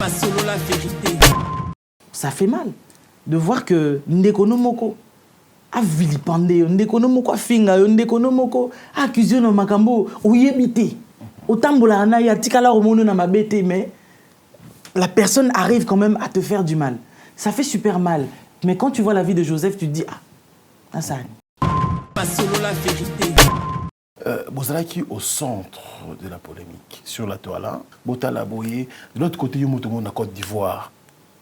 Pas solo la vérité. Ça fait mal de voir que Ndekono Moko a vilipendé, Ndekono Moko a finga, Ndekono Moko a accusé no makambo, oyebité. Otambola na ya tikala romono na mabete, mais la personne arrive quand même à te faire du mal. Ça fait super mal. Mais quand tu vois la vie de Joseph, tu te dis, ah, ça. Pas solo la vérité. Bozalaki au centre de la polémique sur la toile. Botala Boye, de l'autre côté, il y a la Côte d'Ivoire.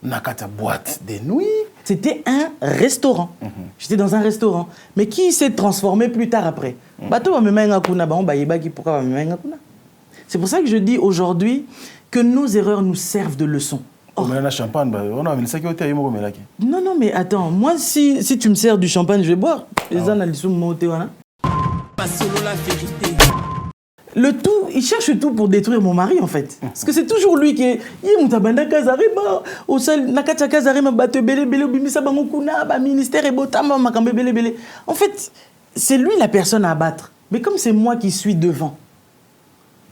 Nakata boîte de nuit. C'était un restaurant. J'étais dans un restaurant. Mais qui s'est transformé plus tard après? C'est pour ça que je dis aujourd'hui que nos erreurs nous servent de leçon. Oh. Non, non, mais attends. Moi, si tu me sers du champagne, je vais boire. Pas solo la vérité. Le tout, il cherche tout pour détruire mon mari en fait. Parce que c'est toujours lui qui est. En fait, c'est lui la personne à abattre. Mais comme c'est moi qui suis devant,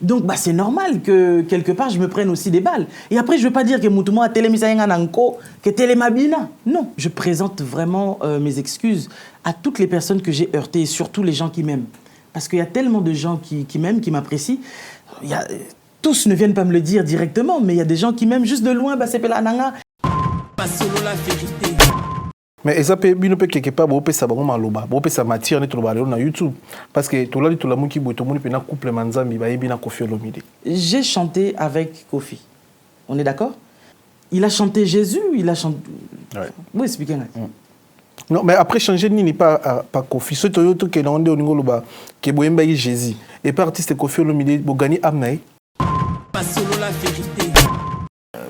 donc c'est normal que quelque part je me prenne aussi des balles. Et après, je ne veux pas dire que Moutouma a que télémabina. Non, je présente vraiment mes excuses à toutes les personnes que j'ai heurtées et surtout les gens qui m'aiment. Parce qu'il y a tellement de gens qui m'aiment, qui m'apprécient. Tous ne viennent pas me le dire directement, mais il y a des gens qui m'aiment juste de loin. C'est Pelananga. Pas solo la vérité. Mais ça peut bien quelque part pour ça bon maloba, pour ça matière net sur YouTube parce que tout là tout la monde qui boit tout le monde peut na couple manzambi ba yebina Koffi Olomide. J'ai chanté avec Koffi. On est d'accord? Il a chanté Jésus, il a chanté. Ouais. Vous expliquez. Non, mais après changer ni pas Koffi. Ce Toyota qui est dans le Ngoloba, qui est boyemba Jésus. Et par artiste Koffi Olomide, pour gagner Amnaï. Pas solo la vérité.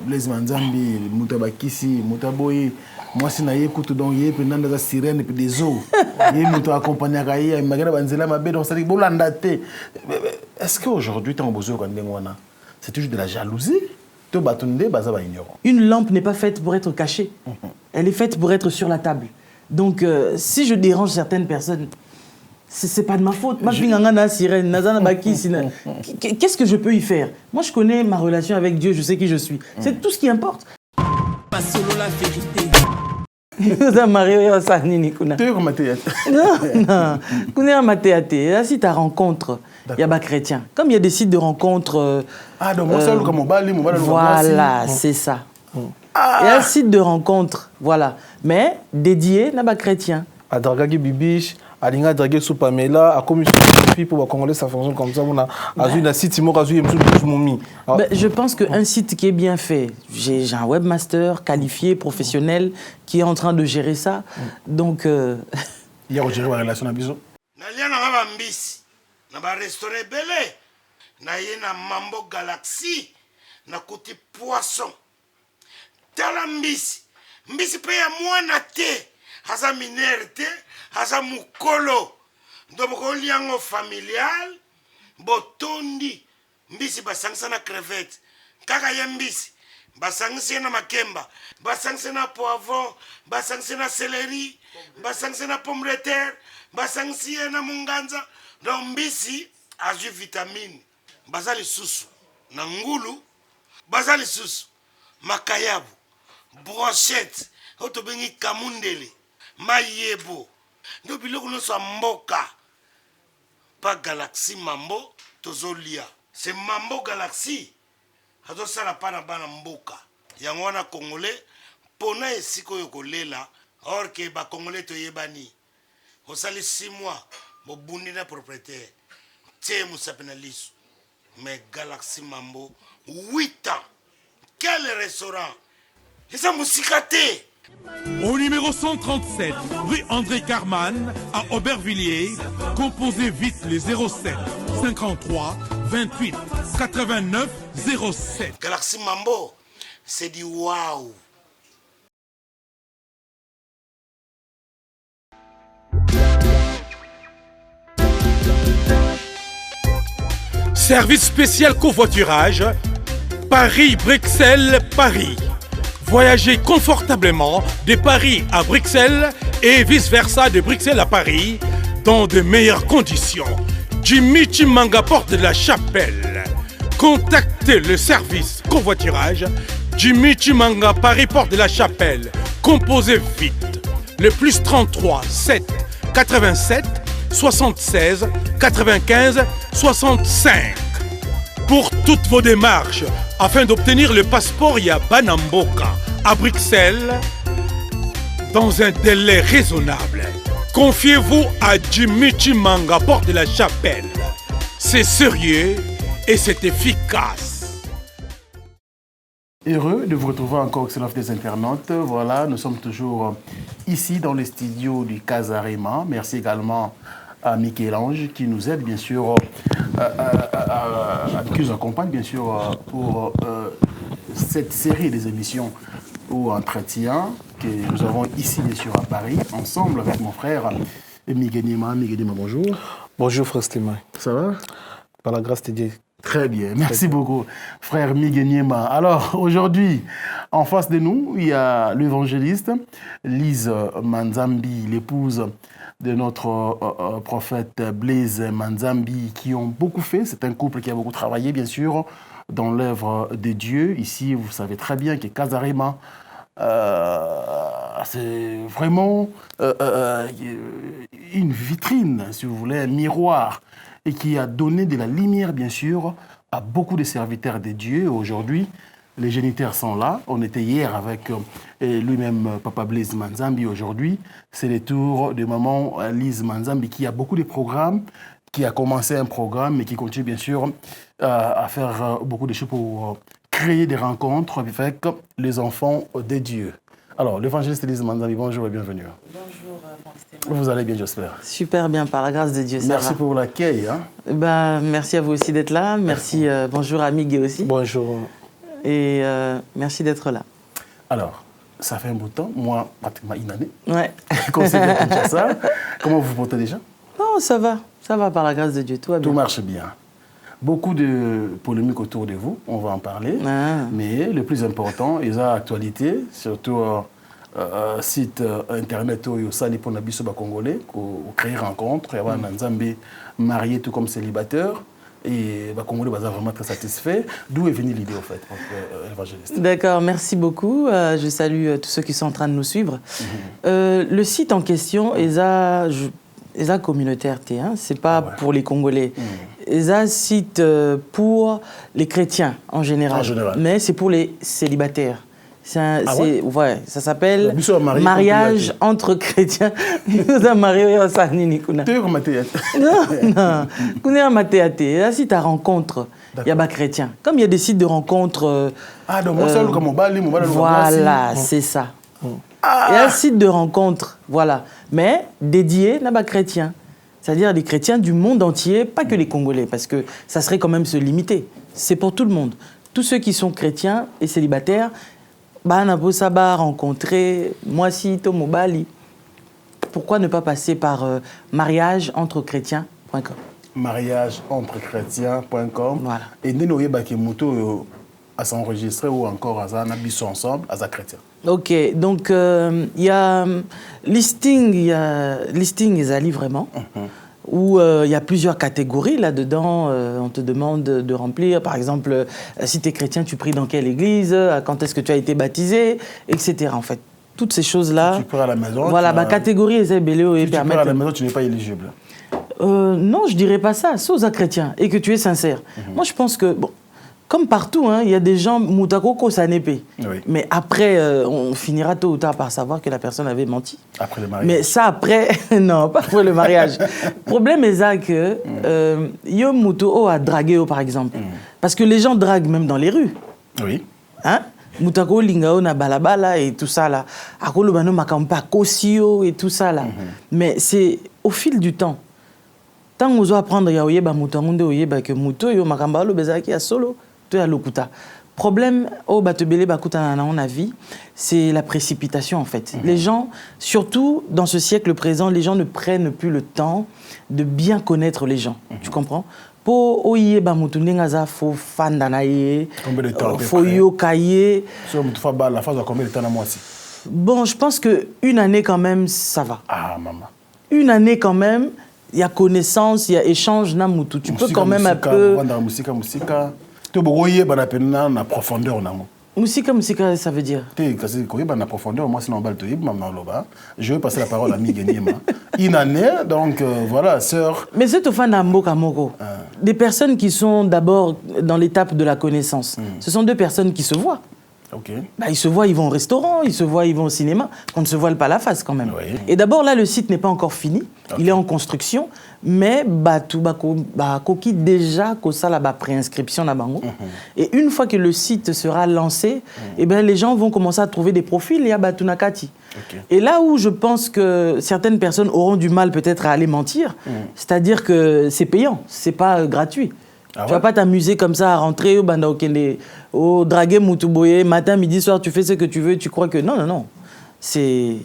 Blaise Manzambi, Moutabakisi, Moutaboye. Moi, si je écoute donc il y a des sirènes et des eaux. Il y a des accompagné à Gaïa, Magana Banzela, Mabé, donc ça dit Bolandate. Est-ce qu'aujourd'hui, tu as besoin de c'est toujours de la jalousie? Une lampe n'est pas faite pour être cachée. Elle est faite pour être sur la table. Donc, si je dérange certaines personnes, c'est pas de ma faute. Qu'est-ce que je peux y faire? Moi, je connais ma relation avec Dieu, je sais qui je suis. C'est tout ce qui importe. Pas solo la vérité. Non. Si ta rencontre, il y a des chrétiens. Comme il y a des sites de rencontres. Voilà, c'est ça. Il y a un site de rencontre, voilà. Mais dédié à des chrétiens. À Dragagi Bibiche, à Linga Dragé sous Pamela, à Commission pour Congolais, ça fonctionne comme ça. On a un site, je pense qu'un site qui est bien fait, j'ai un webmaster qualifié, professionnel, qui est en train de gérer ça. Donc. Il y a géré la relation à Biso. Na ba restaurant belé na yena Mambo Galaxy na côté poisson tala mbisi pe ya mwana te haza minere te haza mukolo ndoboko liango familial botondi mbisi basangisa na crevette kaka ya mbisi basangisa na makemba basangisa na poivron basangisa na céleri basangisa na pomme de terre basangisa na munganza. Donc mbisi a du vitamine bazali susu na ngulu bazali susu makayabu brochette oto bengi kamundele mayebo ndo biloko nyonso ya mboka pa Galaxy Mambo tozolia c'est Mambo Galaxy azosala pa na bana mboka yango wana congolais pona esika oyo kolela or ke ba congolais toyebani osali 6 mois bobundi na propriétaire tie musapena liso mais Galaxy Mambo 8 ans quel restaurant et ça musicate. Au numéro 137 rue André Carman à Aubervilliers, composez vite les 07 53 28 89 07. Galaxy Mambo c'est du waouh. Service spécial covoiturage, Paris-Bruxelles-Paris. Voyagez confortablement de Paris à Bruxelles et vice-versa de Bruxelles à Paris dans de meilleures conditions. Jimmy Chimanga, porte de la Chapelle. Contactez le service covoiturage Jimmy Chimanga, Paris, Porte de la Chapelle. Composez vite. Le plus 33 7 87 76 95 65. Pour toutes vos démarches, afin d'obtenir le passeport Yabanamboka à Bruxelles, dans un délai raisonnable, confiez-vous à Jimmy Chimanga, Porte de la Chapelle. C'est sérieux et c'est efficace. Heureux de vous retrouver encore, excellence des internautes. Voilà, nous sommes toujours ici dans les studios du Casarema. Merci également à Michel-Ange qui nous aide bien sûr, qui nous accompagne bien sûr pour cette série des émissions ou entretiens que nous avons ici bien sûr à Paris, ensemble avec mon frère Miguel Niema. Miguel Niema, bonjour. Bonjour frère Stéphane. Ça va? Par la grâce de Dieu. Très bien, merci beaucoup, frère Miguel Niema. Alors, aujourd'hui, en face de nous, il y a l'évangéliste Lise Manzambi, l'épouse de notre prophète Blaise Manzambi, qui ont beaucoup fait. C'est un couple qui a beaucoup travaillé, bien sûr, dans l'œuvre de Dieu. Ici, vous savez très bien que Casarema, c'est vraiment une vitrine, si vous voulez, un miroir, et qui a donné de la lumière, bien sûr, à beaucoup de serviteurs de Dieu. Aujourd'hui, les géniteurs sont là. On était hier avec lui-même, Papa Blaise Manzambi. Aujourd'hui, c'est le tour de maman Lise Manzambi, qui a beaucoup de programmes, qui a commencé un programme et qui continue, bien sûr, à faire beaucoup de choses pour créer des rencontres avec les enfants de Dieu. Alors, l'évangéliste Lise Manzambi, bonjour et bienvenue. Bonjour, vous allez bien, j'espère. Super bien, par la grâce de Dieu. Merci pour l'accueil. Hein. Merci à vous aussi d'être là. Merci, bonjour à Miguel aussi. Bonjour. Et merci d'être là. Alors, ça fait un bout de temps, moi, pratiquement une année. Ouais. Conseiller à Kinshasa. Comment vous vous portez déjà? Non, ça va par la grâce de Dieu, tout va bien. Tout marche bien. Beaucoup de polémiques autour de vous, on va en parler. Mais le plus important, il y a l'actualité, surtout site internet où il y a pour les Congolais, pour créer rencontre, il y a un Nzambe marié tout comme célibataire. Et les Congolais sont vraiment très satisfaits. D'où est venue l'idée, en fait, évangéliste? D'accord, merci beaucoup. Je salue tous ceux qui sont en train de nous suivre. Le site en question est la communautaire, hein? Ce n'est pas pour les Congolais. C'est un site pour les chrétiens en général. Mais c'est pour les célibataires. Ouais, ça s'appelle mariage entre chrétiens. Nous sommes mariés au Sanini. Non, c'est un site à rencontre. Il y a des chrétiens. Comme il y a des sites de rencontre. Voilà, c'est ça. Il y a un site de rencontre, voilà. Mais dédié à des chrétiens. C'est-à-dire des chrétiens du monde entier, pas que les Congolais, parce que ça serait quand même se limiter. C'est pour tout le monde. Tous ceux qui sont chrétiens et célibataires, rencontrer moi si Tomo Bali. Pourquoi ne pas passer par mariageentrechrétiens.com? mariageentrechrétiens.com. Voilà. Et nous avons à s'enregistrer ou encore à s'enregistrer ensemble à chrétien. Ok, donc il y a listing, ils allient vraiment. Où il y a plusieurs catégories là-dedans. On te demande de remplir, par exemple, si tu es chrétien, tu pries dans quelle église, quand est-ce que tu as été baptisé, etc. En fait, toutes ces choses-là. Tu pries à la maison. Voilà, ma catégorie, est bello et si tu pries à la maison, tu n'es pas éligible. Non, je ne dirais pas ça. Sauf à chrétien et que tu es sincère. Moi, je pense que, bon, comme partout, hein, il y a des gens, Moutakoko, ça n'est pas. Oui. Mais après, on finira tôt ou tard par savoir que la personne avait menti. Après le mariage. Mais ça, après, non, pas après le mariage. Le problème est ça que Yo Mouto a dragué, par exemple. Parce que les gens draguent même dans les rues. Oui. Hein? Moutako Lingao na balabala et tout ça là. Akolo bano makampa kosio et tout ça là. Mais c'est au fil du temps. Tant on doit apprendre ya oyeba mutangunde oyeba que muto yo makamba lo bezaki ya solo. Problème au Batebele Bakuta na on a vie, c'est la précipitation en fait. Les gens, surtout dans ce siècle présent, les gens ne prennent plus le temps de bien connaître les gens. Tu comprends? Po oye ba mutunde ngaza fo fandanaye. Combien de temps? Fo yokaye. Sur la phase de combien de temps à moi aussi? Bon, je pense que une année quand même ça va. Ah maman. Une année quand même, il y a connaissance, il y a échange na mutu. Tu peux quand même un peu. Tu peux la profondeur. Musika, ça veut dire? En profondeur, moi, sinon, je vais passer la parole à Migueniema. Inané, donc voilà, sœur. Mais c'est au fan d'Amboka Moko. Des personnes qui sont d'abord dans l'étape de la connaissance. Ce sont deux personnes qui se voient. Okay. Bah, ils se voient, ils vont au restaurant, ils se voient, ils vont au cinéma. On ne se voile pas la face quand même. Oui. Et d'abord, là, le site n'est pas encore fini. Okay. Il est en construction. Mais Koki déjà ça la préinscription na bango. Et une fois que le site sera lancé, eh ben, les gens vont commencer à trouver des profils et à Batunakati. Okay. Et là où je pense que certaines personnes auront du mal peut-être à aller mentir, c'est-à-dire que c'est payant, c'est pas gratuit. Ah tu vas pas t'amuser comme ça à rentrer au banda au draguer Mutuboye, matin, midi, soir, tu fais ce que tu veux, tu crois que non. C'est...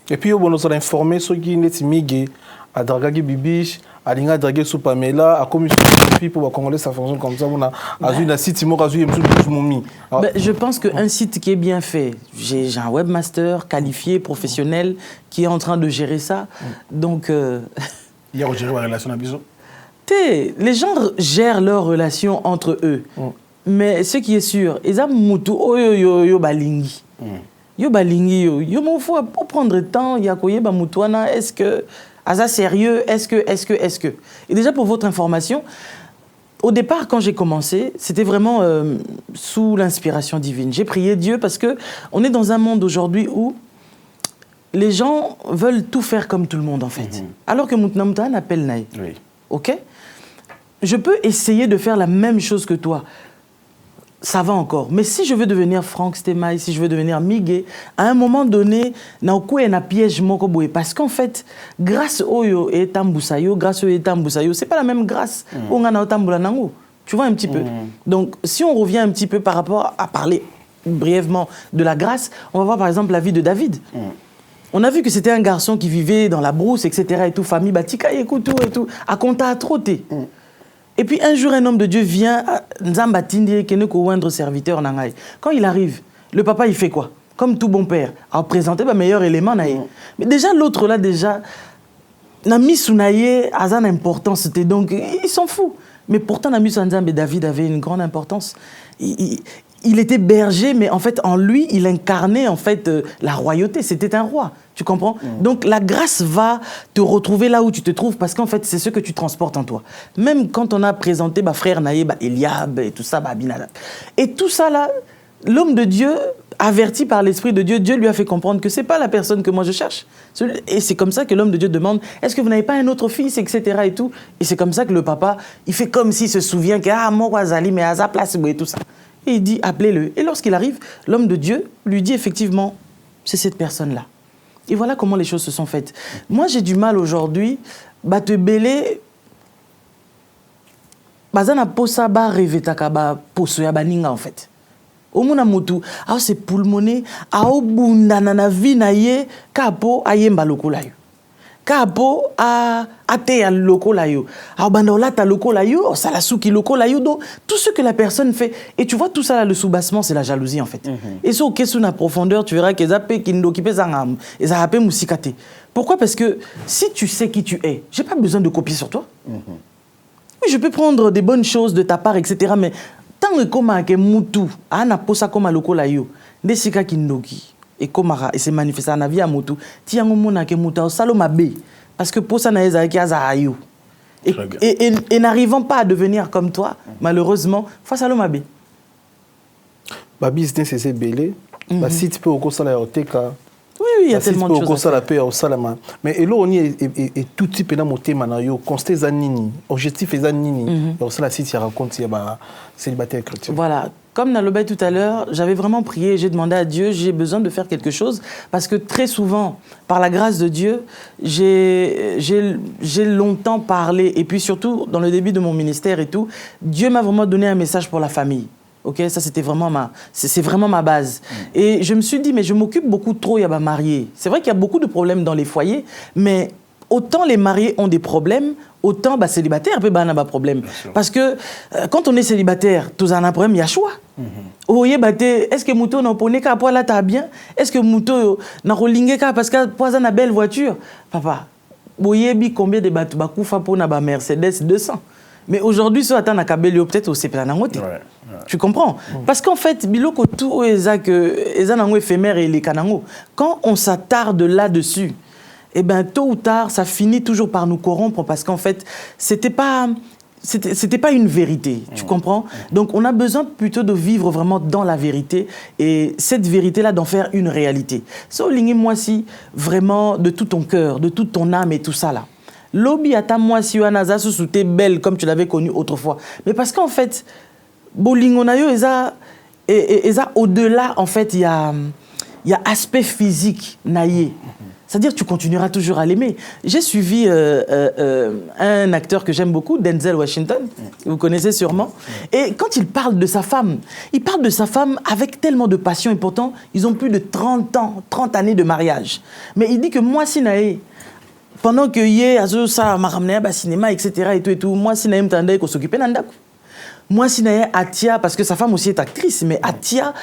Et puis, on nous a informé ceux qui sont migrés à Dragagi Bibiche, à Linga Dragé sous Pamela, à Commission pour les Congolais, ça fonctionne comme ça. On a un site, je pense qu'un site qui est bien fait, j'ai un webmaster qualifié, professionnel, qui est en train de gérer ça. Donc... Il y a géré la relation à Biso. Les gens gèrent leurs relations entre eux. Mais ce qui est sûr, ils ont mutu yo balingi. Yo balingi yo m'en faut pour prendre le temps, il y a quoi ba mutuana, est-ce que ça sérieux, est-ce que Et déjà pour votre information, au départ quand j'ai commencé, c'était vraiment sous l'inspiration divine. J'ai prié Dieu parce que on est dans un monde aujourd'hui où les gens veulent tout faire comme tout le monde en fait. Alors que Moutnamta n'appelle naï. Oui. OK? Je peux essayer de faire la même chose que toi. Ça va encore. Mais si je veux devenir Franck Stemai, si je veux devenir Miguel, à un moment donné, na piège mokoboé. Parce qu'en fait, grâce au yo et tambusayo, c'est pas la même grâce. Tu vois un petit peu. Donc, si on revient un petit peu par rapport à parler brièvement de la grâce, on va voir par exemple la vie de David. On a vu que c'était un garçon qui vivait dans la brousse, etc. et tout, famille batika et tout, à compter à trotter. Et puis un jour, un homme de Dieu vient, Nzambatindi, qui est un serviteur. Quand il arrive, le papa, il fait quoi? Comme tout bon père, à présenter le meilleur élément. Mais déjà, l'autre là, Nami Sounaye a une importance, donc il s'en fout. Mais pourtant, Nami Sanzambe David avait une grande importance. Il était berger, mais en fait, en lui, il incarnait en fait la royauté. C'était un roi, tu comprends? Donc la grâce va te retrouver là où tu te trouves parce qu'en fait, c'est ce que tu transportes en toi. Même quand on a présenté frère Naïe, Eliab et tout ça, Abinadab. Et tout ça là, l'homme de Dieu, averti par l'Esprit de Dieu, Dieu lui a fait comprendre que c'est pas la personne que moi je cherche. Et c'est comme ça que l'homme de Dieu demande, est-ce que vous n'avez pas un autre fils, etc. et tout. Et c'est comme ça que le papa, il fait comme s'il se souvient que moi Wazali, mais à sa place et tout ça. Et il dit, appelez-le. Et lorsqu'il arrive, l'homme de Dieu lui dit effectivement, c'est cette personne-là. Et voilà comment les choses se sont faites. Moi, j'ai du mal aujourd'hui, te belé, bazana posa ba revetaka ba poso ya baninga en fait. Omuna mutu, c'est pulmoné, bunda na vie na ye, kapo ayemba lokolayo. Kapo a te ya lokolayo. Bandola ta lokolayo, salasuki lokolayo. Donc tout ce que la personne fait, et tu vois tout ça là, le soubassement, c'est la jalousie en fait. Et ça, au question de la profondeur, tu verras que zape kindokipe zangam, et zape musikate. Pourquoi? Parce que si tu sais qui tu es, j'ai pas besoin de copier sur toi. Oui, je peux prendre des bonnes choses de ta part, etc. Mais tant que comme que mutu, ana posa comme lokolayo, desika kindoki. Et c'est manifesté dans la vie à Moutou. Tiango mona ke Mouta saloma be parce que pour ça na ezaki azayo. Et n'arrivant pas à devenir comme toi, malheureusement, faut saloma be. Ba business c'est belé, ba site peut au ça la oteka. Oui, il y a tellement de choses. Mais et là on est tout type dans mon thème na yo constat zanini, objectif zanini. Donc ça la site raconte il y a célibataire chrétien. Voilà. Comme Nalobé tout à l'heure, j'avais vraiment prié, j'ai demandé à Dieu, j'ai besoin de faire quelque chose parce que très souvent, par la grâce de Dieu, j'ai longtemps parlé et puis surtout dans le début de mon ministère et tout, Dieu m'a vraiment donné un message pour la famille. Ok, ça c'était vraiment c'est vraiment ma base. Et je me suis dit, mais je m'occupe beaucoup trop, il y a mariés. C'est vrai qu'il y a beaucoup de problèmes dans les foyers, mais autant les mariés ont des problèmes, autant célibataire peut avoir un problème. Parce que quand on est célibataire, tout un problème, il y a choix. Est-ce que Mouto n'a pas qu'à poil là t'as bien? Est-ce que Mouto n'a pas lingué parce que pas une belle voiture? Papa, combien de bateaux bakoufa pour na Mercedes 200? Mais aujourd'hui, ça attend à Kabelio, peut-être au Sepelanangote. Tu comprends? Parce qu'en fait, biloko tout est éphémère et les kanango. Quand on s'attarde là-dessus, eh ben tôt ou tard, ça finit toujours par nous corrompre parce qu'en fait, c'était pas une vérité, tu comprends? Donc on a besoin plutôt de vivre vraiment dans la vérité et cette vérité-là d'en faire une réalité. So lingi moi si vraiment de tout ton cœur, de toute ton âme et tout ça là. Lobby ata moi si wanaza sous t'es belle comme tu l'avais connue autrefois. Mais parce qu'en fait, bolingonayo eza au-delà en fait il y a aspect physique naïe. C'est-à-dire tu continueras toujours à l'aimer. J'ai suivi un acteur que j'aime beaucoup, Denzel Washington, vous connaissez sûrement. Et quand il parle de sa femme avec tellement de passion et pourtant, ils ont plus de 30 années de mariage. Mais il dit que moi, Sinae, pendant que yé azo ça m'a ramené à cinéma etc. et tout moi Sinae m'tendait qu'on s'occupait d'andaku. Moi Sinae Atia parce que sa femme aussi est actrice mais Atia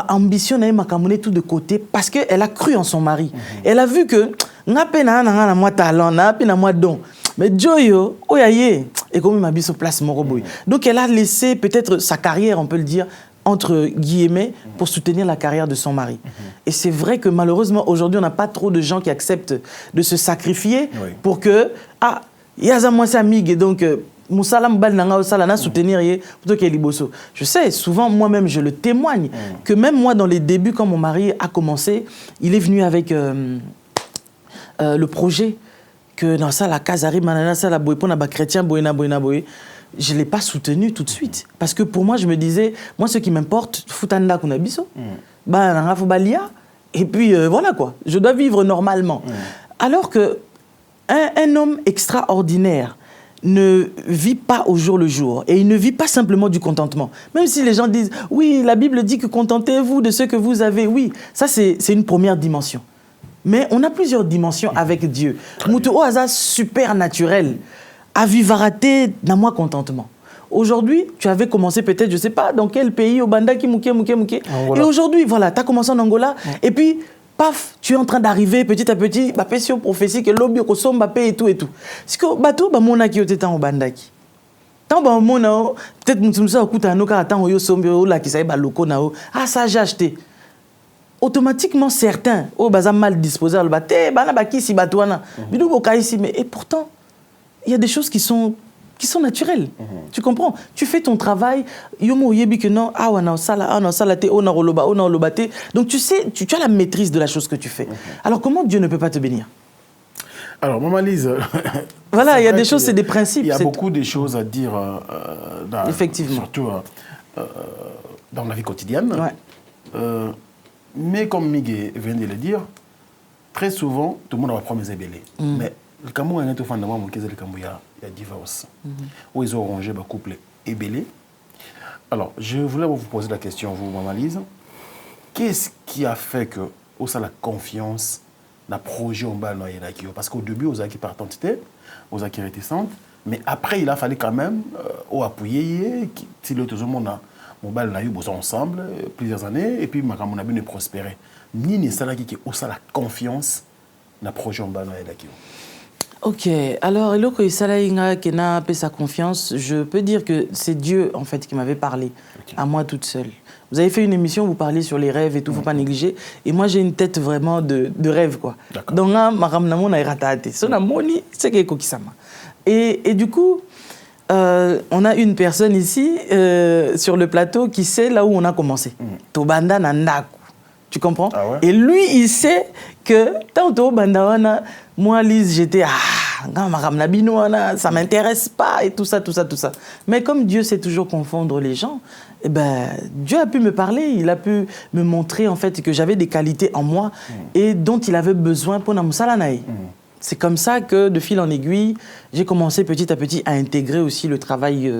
ambition nae makamone tout de côté parce que elle a cru en son mari. Elle a vu que n'a pena na moi talent na pena moi don. Mais Joyo oyaye et comme m'a mis sur place Moroboy. Donc elle a laissé peut-être sa carrière on peut le dire entre guillemets, pour soutenir la carrière de son mari. Et c'est vrai que malheureusement, aujourd'hui, on n'a pas trop de gens qui acceptent de se sacrifier pour que, yaza moi c'est amigue, donc, moussalam bal nanga osala soutenir plutôt qu'il liboso. Je sais, souvent, moi-même, je le témoigne, que même moi, dans les débuts, quand mon mari a commencé, il est venu avec le projet que dans ça, la casari, manana, ça, la boypona, ba chrétien, boyna, boy. Je ne l'ai pas soutenu tout de suite. Parce que pour moi, je me disais, moi, ce qui m'importe, futanda kunabiso, et puis voilà quoi, je dois vivre normalement. Alors que un homme extraordinaire ne vit pas au jour le jour et il ne vit pas simplement du contentement. Même si les gens disent, oui, la Bible dit que contentez-vous de ce que vous avez. Oui, ça c'est une première dimension. Mais on a plusieurs dimensions avec Dieu. Moutou hasard super naturel. Avivaraté dans moi contentement. Aujourd'hui, tu avais commencé peut-être, je ne sais pas, dans quel pays, au Bandaki, Mouké. Et aujourd'hui, voilà, tu as commencé en Angola. Et puis, paf, tu es en train d'arriver petit à petit, bah, sur prophétie, que l'objet, que son Mbappé et tout. C'est que, bateau, bah, mon aki, tu es en Bandaki. Tant, bah, mon, peut-être, nous sommes à un autre temps, yo sombi, là, qui s'appelle, loko, nao. Ah, ça, j'ai acheté. Automatiquement, certains, oh, bah, mal disposés, bah, te, bah, na, bah, qui si, bah, toi, na. Bidou, boka, ici, mais, et pourtant, il y a des choses qui sont naturelles. Tu comprends? Tu fais ton travail, yomo yebi que non, donc tu sais, tu as la maîtrise de la chose que tu fais. Alors comment Dieu ne peut pas te bénir? Alors, Maman Lise, voilà, il y a des choses, c'est des principes. Il y a beaucoup de choses à dire, effectivement. Surtout dans la vie quotidienne. Ouais. Mais comme Miguel vient de le dire, très souvent, tout le monde va prendre mes ébélés. Mais le Cameroun est au fond de moi, il y a divorce. Où ils ont rangé le couple ébélé. Alors, je voulais vous poser la question, vous, Maman Lise. Qu'est-ce qui a fait que, au sein de la confiance, la projet en bas, parce qu'au début, aux acquis par identité, aux acquis réticentes, mais après, il a fallu quand même appuyer, si le tout le monde a bossé ensemble plusieurs années, et puis, on a bien prospéré. Ni ça qui est au sein de la confiance, la projet en bas, Ok, alors, Eloko Isalaïnga qui n'a pas sa confiance, je peux dire que c'est Dieu, en fait, qui m'avait parlé, à moi toute seule. Vous avez fait une émission, vous parlez sur les rêves et tout, il ne faut pas négliger. Et moi, j'ai une tête vraiment de rêve, quoi. Donc, et du coup, on a une personne ici, sur le plateau, qui sait là où on a commencé. Tobanda Nandaku. Tu comprends? Ah ouais? Et lui, il sait que tantôt, Bandawana, moi, Lise, j'étais ça m'intéresse pas et tout ça. Mais comme Dieu sait toujours confondre les gens, eh ben, Dieu a pu me parler, il a pu me montrer en fait que j'avais des qualités en moi et dont il avait besoin pour Namusalanaï. C'est comme ça que, de fil en aiguille, j'ai commencé petit à petit à intégrer aussi le travail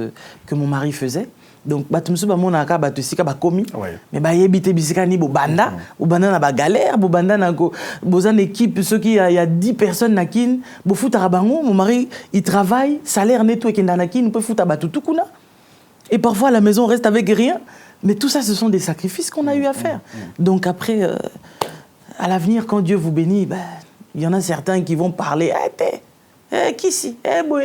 que mon mari faisait. Donc batumsu ba monaka batusika ba komi mais ba yebite bisika ni bobanda na ba galère bobanda na ko bozan équipe ceux qui il y a 10 personnes na kin bo futa bango mon mari il travaille salaire neto et kenda na kin peut futa batutukuna et parfois à la maison on reste avec rien mais tout ça ce sont des sacrifices qu'on a eu à faire. Donc après à l'avenir quand Dieu vous bénit il y en a certains qui vont parler Qui si boy.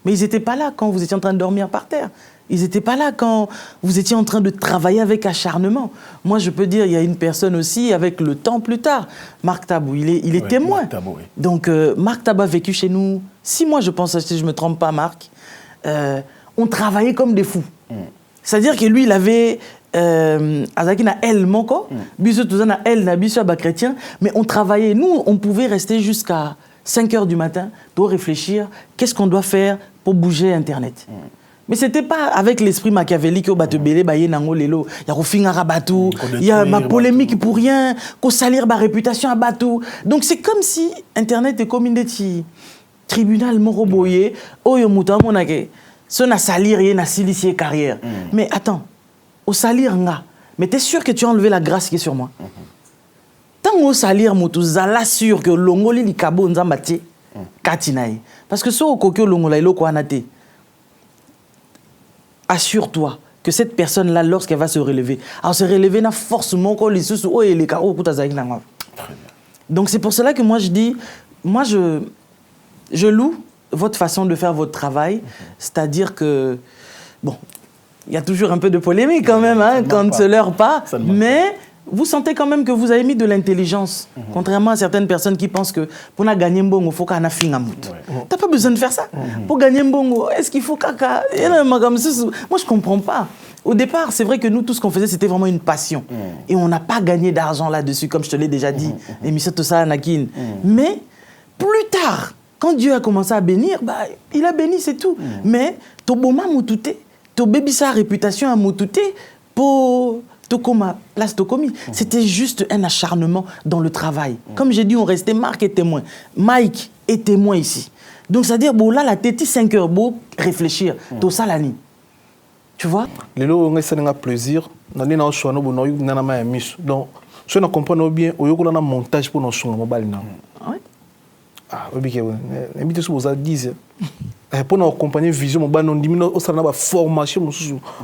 Mais ils n'étaient pas là quand vous étiez en train de dormir par terre. Ils n'étaient pas là quand vous étiez en train de travailler avec acharnement. Moi, je peux dire, il y a une personne aussi, avec le temps plus tard, Marc Tabou, il est témoin. Marc Tabou, oui. Donc, Marc Tabou a vécu chez nous 6 mois, je pense, si je ne me trompe pas, Marc. On travaillait comme des fous. C'est-à-dire que lui, il avait... Azaki na elle moko, biso tozana elle na biso ba chrétien, mais on travaillait. Nous, on pouvait rester jusqu'à 5 heures du matin pour réfléchir qu'est-ce qu'on doit faire pour bouger Internet. Mais c'était pas avec l'esprit machiavélique au batebele baye nango lelo, il y a rofinga batou, il y a ma polémique pour rien, ko salir ba réputation à batou. Donc c'est comme si Internet est comme une des tribunal moroboye, oyo muta monake, so na salir ye na silicier carrière. Mais attends, au salir nga, mais t'es sûr que tu as enlevé la grâce qui est sur moi? Tant au salir mutu zala sûr que longoli likabo nzambati katinaï. Parce que so kokyo longola ilo ko anate. Assure-toi que cette personne-là, lorsqu'elle va se relever, elle se relever na forcément ko lisusu o ele ka o kutazaï nanga. Donc c'est pour cela que moi je dis, moi je loue votre façon de faire votre travail, c'est-à-dire que bon, il y a toujours un peu de polémique quand même, hein, quand c'est leur pas, mais vous sentez quand même que vous avez mis de l'intelligence, contrairement à certaines personnes qui pensent que pour gagner un bongo, il faut qu'on ait un mout. T'as pas besoin de faire ça. Pour gagner un bongo, est-ce qu'il faut caca? Moi, je comprends pas. Au départ, c'est vrai que nous, tout ce qu'on faisait, c'était vraiment une passion. Et on n'a pas gagné d'argent là-dessus, comme je te l'ai déjà dit. L'émission tout ça, Anakin. Mais plus tard, quand Dieu a commencé à bénir, bah, il a béni, c'est tout. Mais Toboma Moutouté, to baby sa réputation à Moutouté pour Tokoma, là Stokomi. C'était juste un acharnement dans le travail. Comme j'ai dit, on restait Marc est témoin. Mike est témoin ici. Donc c'est-à-dire, bon là, la tête 5 heures, bon, réfléchir. Tout ça la nuit. Tu vois? Les lots, on a plaisir. On a un choix, on a un mis. Donc, si on comprend bien, on a un montage pour nos choix. Oui. Ah, oui, invité sur vos adis. Pour nous accompagner vision mon ban non dimino au sana ba formation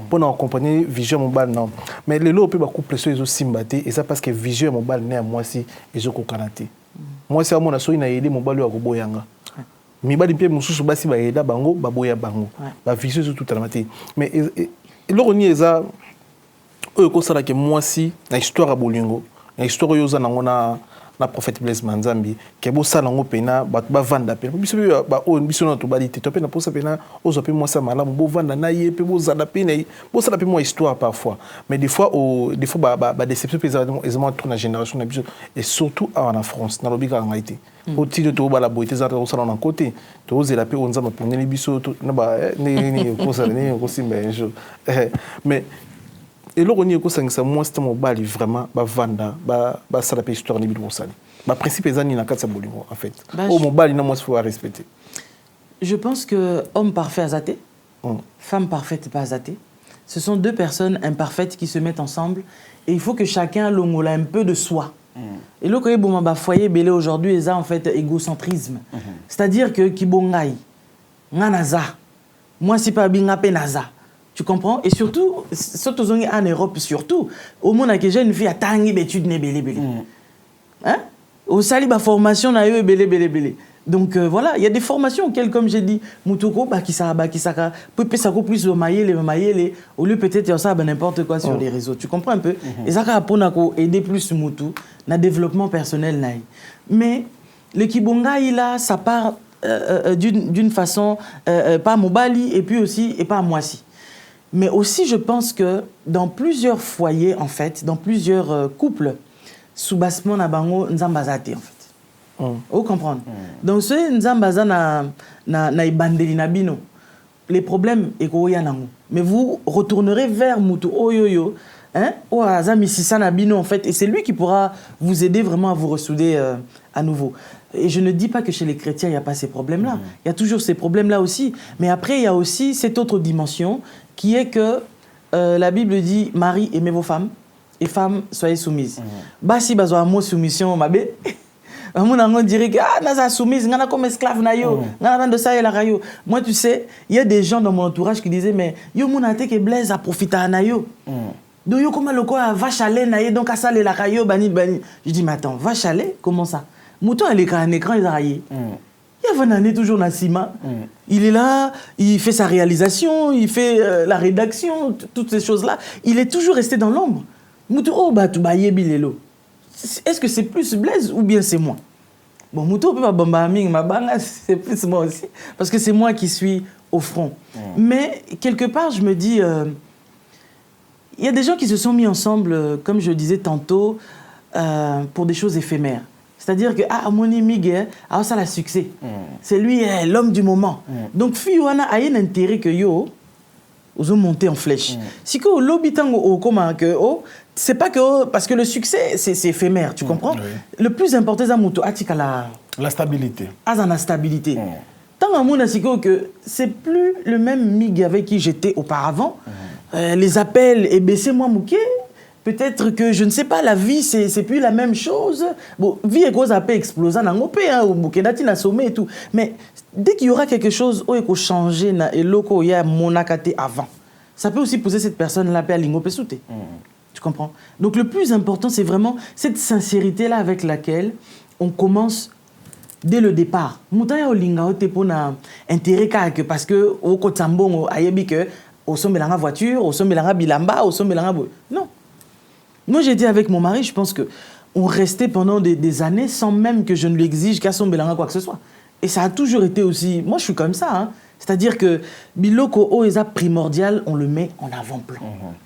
pour nous accompagner vision mon ban non mais les lots peut ba couple sur les simbaté et ça parce que vision mon ban né moi si et je ko kanate moi c'est à mon asso ina aider mon ban lo boyanga mi ba limpe mususu basi ba aida bango ba boya bango ba vision sur tout la maté mais le roni eza o ko sala que moi si na histoire a bolingo na histoire yo za na na prophète Blaise Manzambi ke bo sala ngo pena ba vanda pena biso ba o biso na to ba lité to pena posa pena o zo pe moi ça malamu bo vanda na ye pe bo zada pena bo sala pe moi histoire parfois mais des fois ba déception exactement toute la génération na biso et surtout en France na lobika ngaité au titre to ba la boité za to sala na côté to zela pe onza ma poneli biso to na ba ni ko sala ni ko simba un jour mais et là, on y a moi c'est mon bali vraiment ba vanda ba ça la histoire ni bido sali ba principe ezani na katsa bolimo en fait mon bali na moi faut respecter. Je pense que homme parfait azaté, femme parfaite pas azaté. Ce sont deux personnes imparfaites qui se mettent ensemble et il faut que chacun longola un peu de soi. Et là quand bon ba foyer belé aujourd'hui est en fait égocentrisme. C'est-à-dire que kibongai nganaza moi si pas binga penaza. Tu comprends? Et surtout, surtout en Europe, surtout, au monde que j'ai une fille à tangi d'études ne belé belé. Hein? Au sali ba formation na yo belé belé belé. Donc voilà, il y a des formations auxquelles, comme j'ai dit, Moutoko qui ça peut ça plus au maïele au lieu peut-être de ça n'importe quoi sur les réseaux. Tu comprends un peu? Et ça pour aider plus Moutou dans le développement personnel naï. Mais le kibonga là, ça part d'une façon pas mobali et puis aussi et pas moisi. Mais aussi, je pense que dans plusieurs foyers, en fait, dans plusieurs couples, sous-bassement na bango nzambazate, en fait. Vous comprenez? Donc, ce nzambaza na ibandeli na bino, les problèmes ekoya nango. Mais vous retournerez vers Moutou Oyoyo, hein? Ou azami sisa na bino, en fait, et c'est lui qui pourra vous aider vraiment à vous ressouder à nouveau. Et je ne dis pas que chez les chrétiens, il n'y a pas ces problèmes-là. Il y a toujours ces problèmes-là aussi. Mais après, il y a aussi cette autre dimension qui est que la Bible dit « Marie, aimez vos femmes, et femmes, soyez soumises. » Basi bazo a mot soumission, ma bé. On dirait que « Ah, naza soumise, ngana comme esclave na yo, ngana van de ça et la rayo. » Moi, tu sais, il y a des gens dans mon entourage qui disaient « Mais yo mounate ke Blaise a profité à na yo. » Donc yo comment le quoi vache à lait na ye, donc à ça les la rayo, bani. Je dis « Mais attends, vache à lait, comment ça? Mouton, elle est un écran, il a raillé. » Il y a Vanane toujours Nassima. Il est là, il fait sa réalisation, il fait la rédaction, toutes ces choses-là. Il est toujours resté dans l'ombre. Moutou, oh, bah, tu baillé bilelo. Est-ce que c'est plus Blaise ou bien c'est moi? Bon, Moutou, c'est plus moi aussi. Parce que c'est moi qui suis au front. Mais quelque part, je me dis, il y a des gens qui se sont mis ensemble, comme je disais tantôt, pour des choses éphémères. C'est-à-dire que, Moni Miguel, ça a succès. C'est lui l'homme du moment. Donc, Fiwana a un intérêt que yo, ils ont monté en flèche. Si que lobby tango comment que c'est pas que parce que le succès c'est éphémère, tu comprends? Le plus important c'est moto atika la stabilité. La stabilité. Tant à mon que c'est plus le même Miguel avec qui j'étais auparavant. Les appels et baisser moi mouké. Peut-être que, je ne sais pas, la vie, c'est plus la même chose. Bon, vie est cause à peu exploser, ou Bukenati na sommet et tout. Mais dès qu'il y aura quelque chose, où il faut changer, et loko, il y a monakate avant. Ça peut aussi poser cette personne-là à l'ingopé souté. Tu comprends? Donc le plus important, c'est vraiment cette sincérité-là avec laquelle on commence dès le départ. Moutaya olinga ote pona intérêt parce que au kotambongo ayebi que au sommet la voiture, au sommet la bilamba, au sommet la non. Moi, j'étais avec mon mari, je pense qu'on restait pendant des années sans même que je ne lui exige qu'à son belanga quoi que ce soit. Et ça a toujours été aussi... Moi, je suis comme ça. Hein. C'est-à-dire que Biloko Oeza primordial, on le met en avant-plan.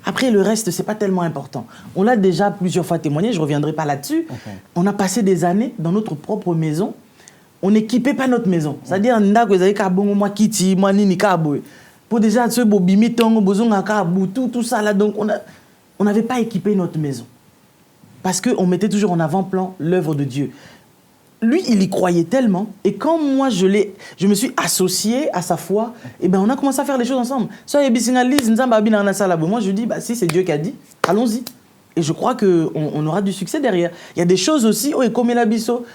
Après, le reste, c'est pas tellement important. On l'a déjà plusieurs fois témoigné, je ne reviendrai pas là-dessus. On a passé des années dans notre propre maison. On n'équipait pas notre maison. C'est-à-dire, pour déjà, tout ça là, donc on n'avait pas équipé notre maison. Parce qu'on mettait toujours en avant-plan l'œuvre de Dieu. Lui, il y croyait tellement. Et quand moi, je me suis associé à sa foi, et ben, on a commencé à faire les choses ensemble. Moi, je dis, bah, si c'est Dieu qui a dit, allons-y. Et je crois qu'on aura du succès derrière. Il y a des choses aussi, comme la biso,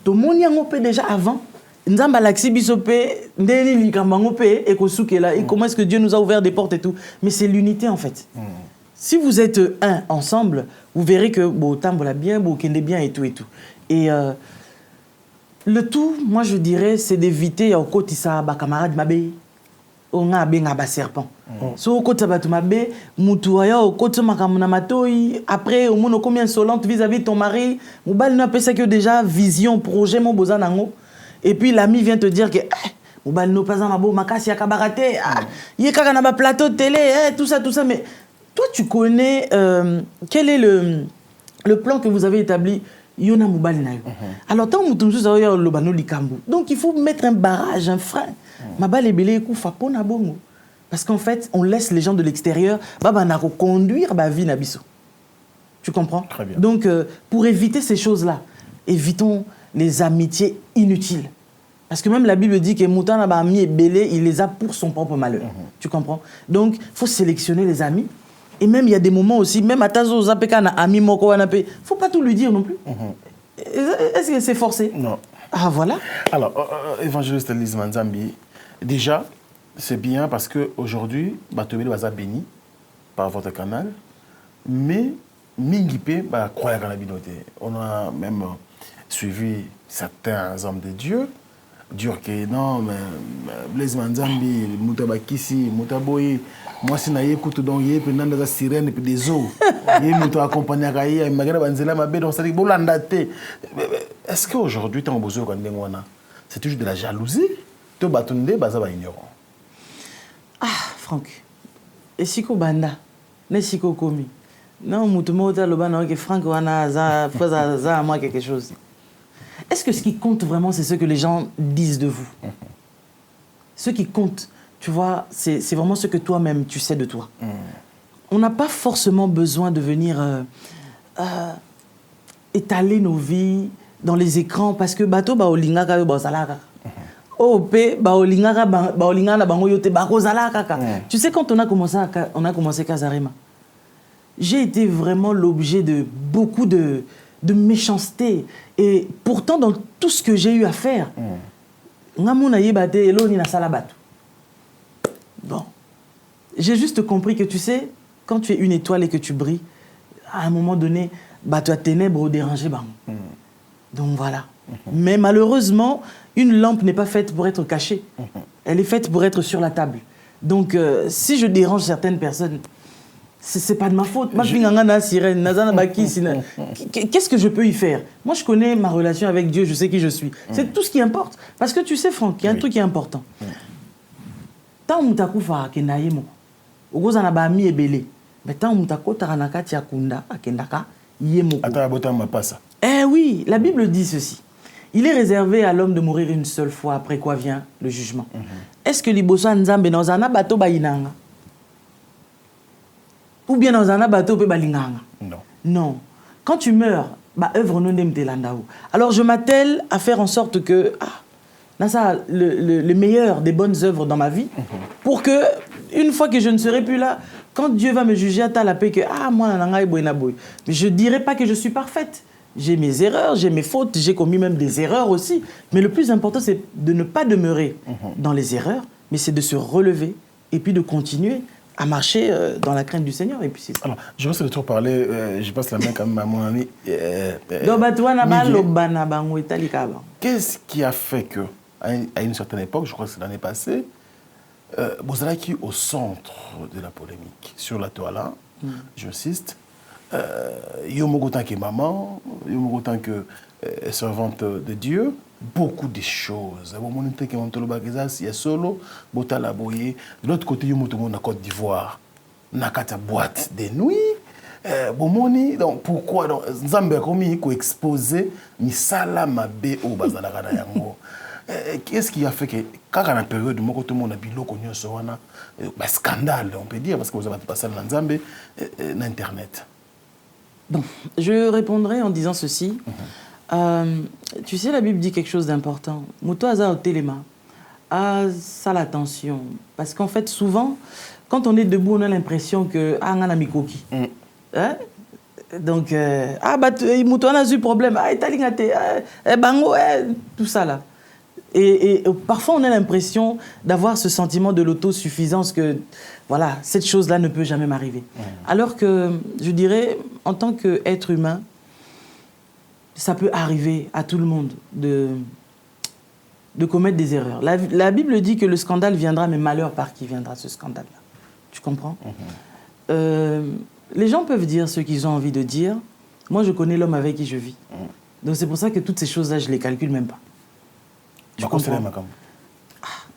tout le monde y a déjà avant. Et comment est-ce que Dieu nous a ouvert des portes et tout. Mais c'est l'unité, en fait. Si vous êtes un ensemble, vous verrez que tambola bien, kende bien et tout et tout. Et le tout, moi je dirais, c'est d'éviter au côté ça ba camarade mabé, on a ben ba serpent. So au côté ba mabé, mutuaya au côté makamuna matoi, après au monde combien insolente vis-à-vis de ton mari, mobile n'a pas ça que déjà vision, projet mon bozanango. Et puis l'ami vient te dire que mobile no pas un mabo makasi akabarate, yé kaka na ba plateau de télé, tout ça mais toi, tu connais quel est le plan que vous avez établi. Alors, tant donc, il faut mettre un barrage, un frein. Parce qu'en fait, on laisse les gens de l'extérieur conduire la vie. Tu comprends? Très bien. Donc, pour éviter ces choses-là, évitons les amitiés inutiles. Parce que même la Bible dit que Moutan Abami est belé, il les a pour son propre malheur. Tu comprends? Donc, il faut sélectionner les amis. Et même, il y a des moments aussi, même à Tazo Zapeka, Ami Moko, il ne faut pas tout lui dire non plus. Est-ce que c'est forcé? Non. Ah, voilà. Alors, évangéliste Lise Manzambi, déjà, c'est bien parce qu'aujourd'hui, Batobeli va béni par votre canal, mais Mingipe va croire à la binoté. On a même suivi certains hommes de Dieu, dire que non, mais Blaise Manzambi, Moutabakisi, Moutaboyi, moi si naïe écoute donc yé puis nanda sirène puis des eaux yé mouto accompagné à yé magana banzela mabé donc ça dit bolandate. Est-ce qu'aujourd'hui tant besoin quand ngwana c'est toujours de la jalousie to batunde baza ba ignorant? Ah Franck, et siko banda ne siko komi non mouto mota lobana que Franck wana za faza moi quelque chose. Est-ce que ce qui compte vraiment c'est ce que les gens disent de vous? Ce qui compte, tu vois, c'est vraiment ce que toi-même, tu sais de toi. On n'a pas forcément besoin de venir étaler nos vies dans les écrans parce que bateau ba olinga ka ba salaka. OP ba olinga na bango yote ba kozalaka. Tu sais quand on a commencé Kazarema, j'ai été vraiment l'objet de beaucoup de méchanceté et pourtant dans tout ce que j'ai eu à faire. Ngamuna yebate eloni na salabatu. Bon, j'ai juste compris que tu sais, quand tu es une étoile et que tu brilles, à un moment donné, bah, tu as ténèbres au déranger. Donc voilà. Mais malheureusement, une lampe n'est pas faite pour être cachée. Elle est faite pour être sur la table. Donc, si je dérange certaines personnes, c'est pas de ma faute. Qu'est-ce que je peux y faire? Moi, je connais ma relation avec Dieu, je sais qui je suis. C'est tout ce qui importe. Parce que tu sais, Franck, il y a un truc qui est important. Tant que tu as fait ami ebele, mais tant que tu as eh oui, la Bible dit ceci. Il est réservé à l'homme de mourir une seule fois, après quoi vient le jugement. Est-ce que liboso nzambe dans un bateau bayinanga? Ou bien dans un bateau pe balinganga? Non. Non. Quand tu meurs, bah œuvre non dem telandao. Alors je m'attelle à faire en sorte que le meilleur des bonnes œuvres dans ma vie, pour que une fois que je ne serai plus là, quand Dieu va me juger à la paix que moi mais je dirai pas que je suis parfaite. J'ai mes erreurs, j'ai mes fautes, j'ai commis même des erreurs aussi. Mais le plus important, c'est de ne pas demeurer dans les erreurs, mais c'est de se relever et puis de continuer à marcher dans la crainte du Seigneur. Et puis c'est ça. Alors, je vais toujours parler, je passe la main quand même à mon ami. Qu'est-ce qui a fait que, à une certaine époque, je crois que c'est l'année passée, Bozalaki au centre de la polémique sur la Toala, j'insiste, Yomogo tant que maman, Yomogo tant que servante de Dieu, beaucoup de choses. Il y a solo, Botala Boye. De l'autre côté, Yomoto en Côte d'Ivoire, Nakata boîte de nuit. Bomoni, donc pourquoi Nzambe komi ko exposé misala mabe au bazalaka yango. Qu'est-ce qui a fait que quand on a une période où tout le monde a biloko nyonso wana scandale on peut dire parce que vous avez passé dans Nzambe l'internet. Bon, je répondrai en disant ceci. Tu sais, la Bible dit quelque chose d'important. Muto aza otelema. Ça l'attention. Parce qu'en fait, souvent, quand on est debout, on a l'impression que on a mikoki. Hein? Donc, Muto a eu problème. Bango, tout ça là. Et parfois, on a l'impression d'avoir ce sentiment de l'autosuffisance que, voilà, cette chose-là ne peut jamais m'arriver. Alors que, je dirais, en tant qu'être humain, ça peut arriver à tout le monde de commettre des erreurs. La Bible dit que le scandale viendra, mais malheur par qui viendra ce scandale-là. Tu comprends? Les gens peuvent dire ce qu'ils ont envie de dire. Moi, je connais l'homme avec qui je vis. Donc, c'est pour ça que toutes ces choses-là, je ne les calcule même pas. Tu comprends?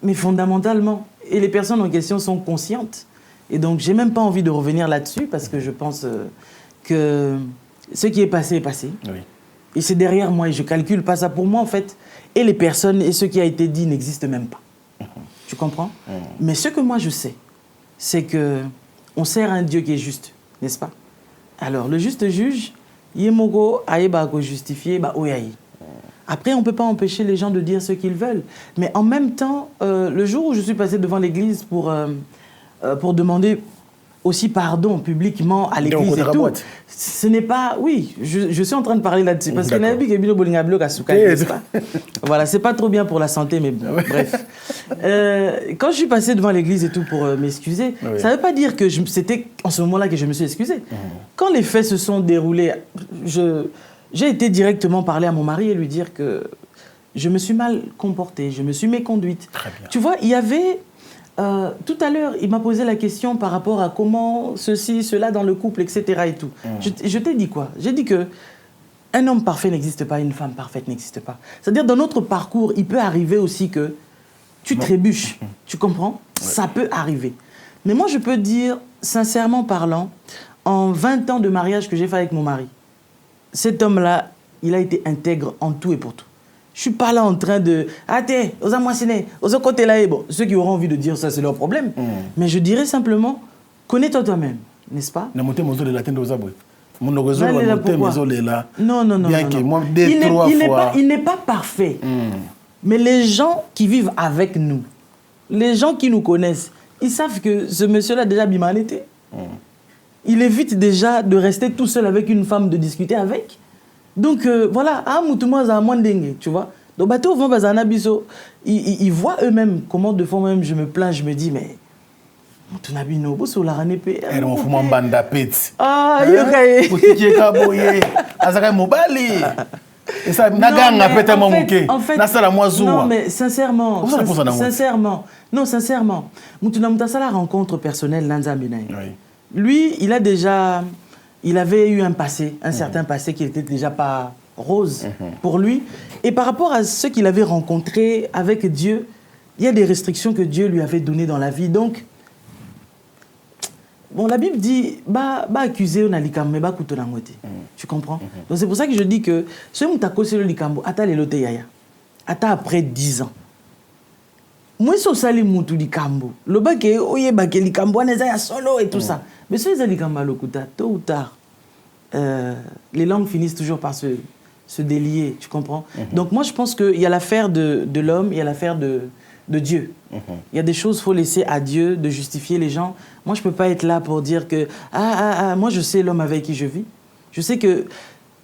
Mais fondamentalement. Et les personnes en question sont conscientes. Et donc, je n'ai même pas envie de revenir là-dessus parce que je pense que ce qui est passé est passé. Oui. Et c'est derrière moi et je ne calcule pas ça. Pour moi, en fait, et les personnes et ce qui a été dit n'existent même pas. Tu comprends? Mais ce que moi je sais, c'est qu'on sert un Dieu qui est juste, n'est-ce pas? Alors, le juste juge, Yemogo aeba ko justifier, ba oyayi. Après, on ne peut pas empêcher les gens de dire ce qu'ils veulent. Mais en même temps, le jour où je suis passé devant l'église pour demander aussi pardon publiquement à l'église et tout, ce n'est pas... Oui, je suis en train de parler là-dessus. Parce que voilà, c'est pas trop bien pour la santé, mais bref. Quand je suis passé devant l'église et tout pour m'excuser, ça ne veut pas dire que c'était en ce moment-là que je me suis excusé. Quand les faits se sont déroulés, j'ai été directement parler à mon mari et lui dire que je me suis mal comportée, je me suis méconduite. Très bien. Tu vois, il y avait... tout à l'heure, il m'a posé la question par rapport à comment ceci, cela dans le couple, etc. et tout. Je t'ai dit quoi? J'ai dit que un homme parfait n'existe pas, une femme parfaite n'existe pas. C'est-à-dire, dans notre parcours, il peut arriver aussi que tu trébuches. Tu comprends? Ça peut arriver. Mais moi, je peux dire, sincèrement parlant, en 20 ans de mariage que j'ai fait avec mon mari, cet homme-là, il a été intègre en tout et pour tout. Je ne suis pas là en train de... Bon, ceux qui auront envie de dire ça, c'est leur problème. Mais je dirais simplement, connais-toi toi-même, n'est-ce pas? Non. Il n'est pas parfait. Mais les gens qui vivent avec nous, les gens qui nous connaissent, ils savent que ce monsieur-là a déjà bimanité. Il évite déjà de rester tout seul avec une femme, de discuter avec. Donc voilà, tu vois. Donc bateau ils voient eux-mêmes comment de fois même je me plains, je me dis mais Et ça, naganga peta mamuke. Na sala moazouwa. Non, mais sincèrement, non, sincèrement, Mutuna Mutasala rencontre personnelle Nanzambina. Oui. Lui, il avait eu un passé, un certain passé qui n'était déjà pas rose pour lui. Et par rapport à ce qu'il avait rencontré avec Dieu, il y a des restrictions que Dieu lui avait données dans la vie. Donc, bon, la Bible dit, accuser on a likambo, mais kuto na ngote. Tu comprends? Donc c'est pour ça que je dis que ce mutako c'est le likambo, ata le lote yaya, ata après 10 ans. Moi so sali mutu likambo, le bake oye bake likambo aneza ya solo et tout ça. Mais ce les likambo lokuta, tôt ou tard, les langues finissent toujours par se délier, tu comprends? Donc moi je pense qu'il y a l'affaire de l'homme, il y a l'affaire de Dieu. Il y a des choses qu'il faut laisser à Dieu de justifier les gens. Moi, je ne peux pas être là pour dire que moi, je sais l'homme avec qui je vis. Je sais que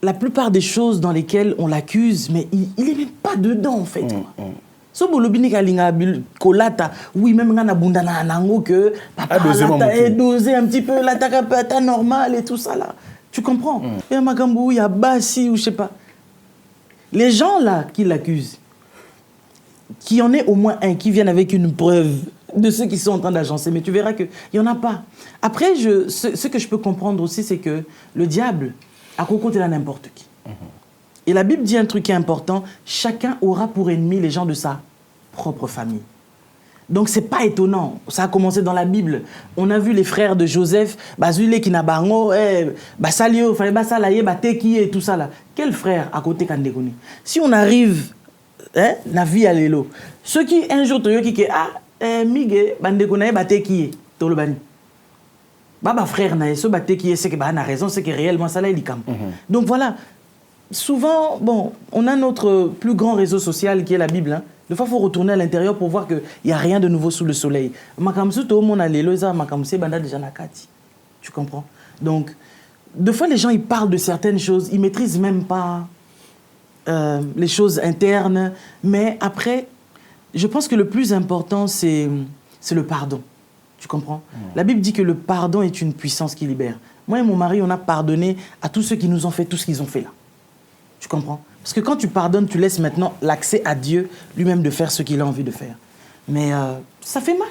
la plupart des choses dans lesquelles on l'accuse, mais il n'est même pas dedans, en fait. So bolobini kalinga kolata, oui, même quand on a bundana nango que papa a dosé un petit peu, l'attaque peut être normale et tout ça là. Tu comprends? Et Makambou, il y a Bassi ou je sais pas. Les gens là qui l'accusent, qu'il y en ait au moins un qui vienne avec une preuve de ceux qui sont en train d'agencer, mais tu verras qu'il n'y en a pas. Après, ce que je peux comprendre aussi, c'est que le diable a côté là n'importe qui. Et la Bible dit un truc qui est important, chacun aura pour ennemi les gens de sa propre famille. Donc c'est pas étonnant, ça a commencé dans la Bible. On a vu les frères de Joseph, Bazule Kinabango, Basalio, fallait Basalaye, Bateki et tout ça là. Quel frère à côté Kandekoni? Si on arrive na vie à l'élo. Ceux qui un jour te yoki que mige bande konaye baté qui to le bani. Baba frère na so baté qui c'est que ba na raison c'est que réellement ça là il camp. Donc voilà. Souvent bon, on a notre plus grand réseau social qui est la Bible. Des fois, il faut retourner à l'intérieur pour voir qu'il n'y a rien de nouveau sous le soleil. Makamsu to mon alélo ça makamse banda déjà nakati. Tu comprends? Donc des fois les gens ils parlent de certaines choses, ils maîtrisent même pas les choses internes, mais après, je pense que le plus important, c'est le pardon. Tu comprends? La Bible dit que le pardon est une puissance qui libère. Moi et mon mari, on a pardonné à tous ceux qui nous ont fait tout ce qu'ils ont fait là. Tu comprends? Parce que quand tu pardonnes, tu laisses maintenant l'accès à Dieu lui-même de faire ce qu'il a envie de faire. Mais ça fait mal.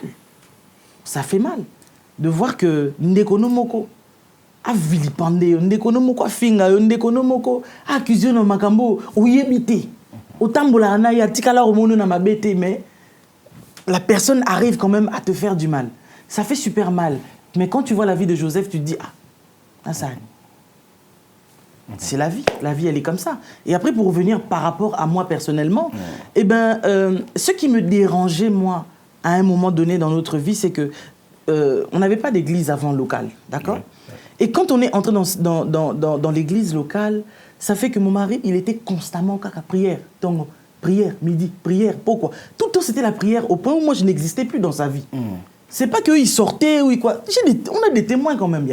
Ça fait mal de voir que Ndekono Moko a vilipendé, Ndekono Moko a finga, Ndekono Moko a accusé no makambo, oyebité. Otambola na ya tikala romono na mabete, mais la personne arrive quand même à te faire du mal. Ça fait super mal. Mais quand tu vois la vie de Joseph, tu te dis ça. C'est la vie. La vie, elle est comme ça. Et après, pour revenir par rapport à moi personnellement, ce qui me dérangeait, moi, à un moment donné dans notre vie, c'est que on n'avait pas d'église avant locale, d'accord? Et quand on est entré dans l'église locale, ça fait que mon mari, il était constamment à prière. Donc, prière, midi, prière, pourquoi? Tout le temps, c'était la prière, au point où moi, je n'existais plus dans sa vie. C'est pas qu'ils sortaient ou quoi. On a des témoins quand même.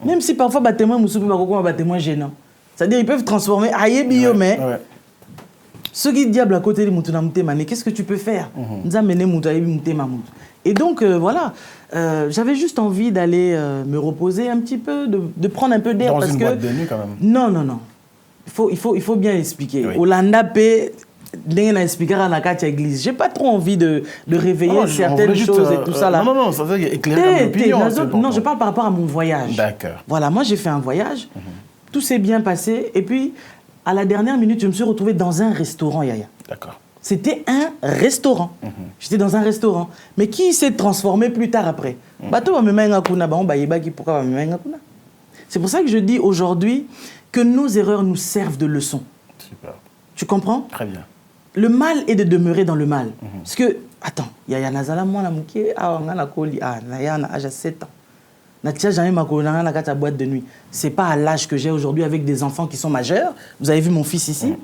Même si parfois, les témoins sont témoins gênants. C'est-à-dire qu'ils peuvent transformer Aïe mais ceux qui diable à côté de Moutuna Moutemane, qu'est-ce que tu peux faire? Et donc, voilà, j'avais juste envie d'aller me reposer un petit peu, de prendre un peu d'air. Dans une boîte de nuit, quand même. Non. Il faut bien expliquer. Hollanda P. Je n'ai pas trop envie de réveiller certaines choses et tout ça là. Non, ça veut dire éclairer l'opinion. Non, je parle par rapport à mon voyage. D'accord. Voilà, moi j'ai fait un voyage, tout s'est bien passé, et puis à la dernière minute, je me suis retrouvé dans un restaurant, Yaya. D'accord. C'était un restaurant. J'étais dans un restaurant, mais qui s'est transformé plus tard après. C'est pour ça que je dis aujourd'hui que nos erreurs nous servent de leçon. Super. Tu comprends? Très bien. Le mal est de demeurer dans le mal. Parce que, attends, il y a Nazala, moi, la mouké, j'ai 7 ans. Natia, jamais ma boîte de nuit. C'est pas à l'âge que j'ai aujourd'hui avec des enfants qui sont majeurs. Vous avez vu mon fils ici,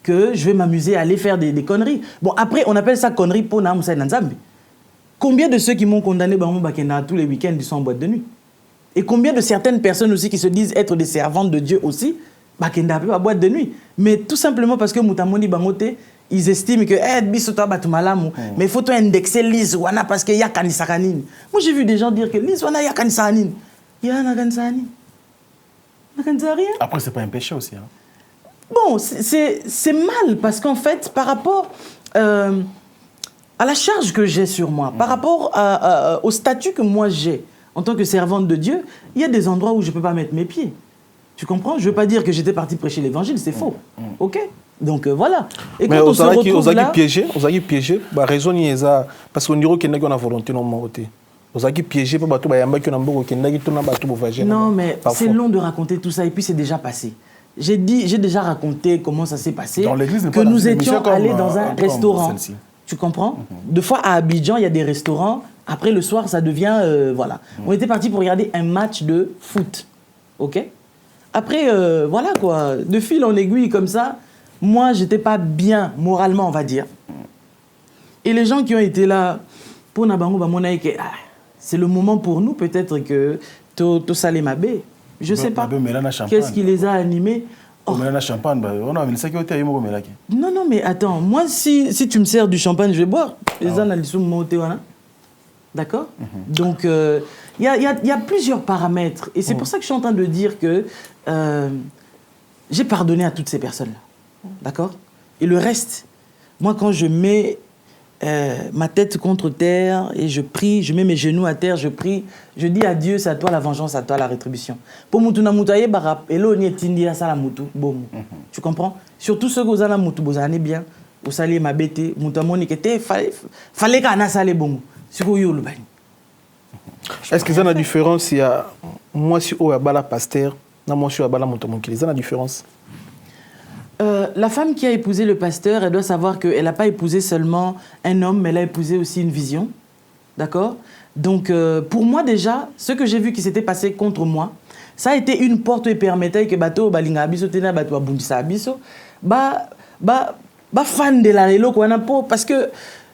que je vais m'amuser à aller faire des conneries. Bon, après, on appelle ça conneries pour Namoussa Nanzambi. Combien de ceux qui m'ont condamné tous les week-ends, ils sont en boîte de nuit? Et combien de certaines personnes aussi qui se disent être des servantes de Dieu aussi, Bakenda pas boîte de nuit, mais tout simplement parce que Moutamoni Bangote, ils estiment que bisota batumalamu, mais il faut indexer l'iswana parce que y a kanisakanine. Moi j'ai vu des gens dire que l'iswana y a kanisakanine. Y a na kanisakanine. Na kanisa rien. Après c'est pas un péché aussi Bon, c'est mal parce qu'en fait, par rapport à la charge que j'ai sur moi, par rapport au statut que moi j'ai en tant que servante de Dieu, il y a des endroits où je ne peux pas mettre mes pieds. Tu comprends? Je ne veux pas dire que j'étais parti prêcher l'évangile, c'est faux. OK? Donc voilà. Et mais quand on se retrouve là... piégé, bah raison ni eza parce qu'on dirait qu'on a une volonté non côté. Aux acquis piégé pas bateau ba yamba qui on a beaucoup qui n'a qui tourne bateau pour voyager. Non, mais c'est long de raconter tout ça et puis c'est déjà passé. J'ai déjà raconté comment ça s'est passé, dans l'église, que nous étions allés dans un restaurant. Tu comprends? Deux fois à Abidjan, il y a des restaurants. Après, le soir, ça devient... voilà. On était partis pour regarder un match de foot. OK? Après, voilà quoi. De fil en aiguille comme ça, moi, j'étais pas bien moralement, on va dire. Et les gens qui ont été là, pour Nabango, c'est le moment pour nous, peut-être que to salé mabé. Je sais pas. Qu'est-ce qui les a animés? Oh. Non, non, mais attends, moi, si tu me sers du champagne, je vais boire. D'accord? Donc, il y a plusieurs paramètres. Et c'est pour ça que je suis en train de dire que j'ai pardonné à toutes ces personnes-là. D'accord? Et le reste, moi, quand je mets ma tête contre terre et je prie, je mets mes genoux à terre, je prie, je dis à Dieu, c'est à toi la vengeance, à toi la rétribution. Pour Moutuna Moutaye Barap, et l'on est indi à Salamoutou, bon. Tu comprends? Surtout ceux qui ont la Moutou, vous allez bien, vous allez m'abêter, Moutamoni qui était, fallait qu'on a salé bon. C'est quoi le bain? Est-ce qu'il y a une différence il y a moi si au Abala pasteur, non moi si au Abala Moutamoni, il y a une différence? La femme qui a épousé le pasteur, elle doit savoir qu'elle n'a pas épousé seulement un homme, mais elle a épousé aussi une vision. D'accord? Donc, pour moi déjà, ce que j'ai vu qui s'était passé contre moi, ça a été une porte qui permettait que bateau balinga abiso tena bateau abundisa abiso ba fan de la lelo quoi parce que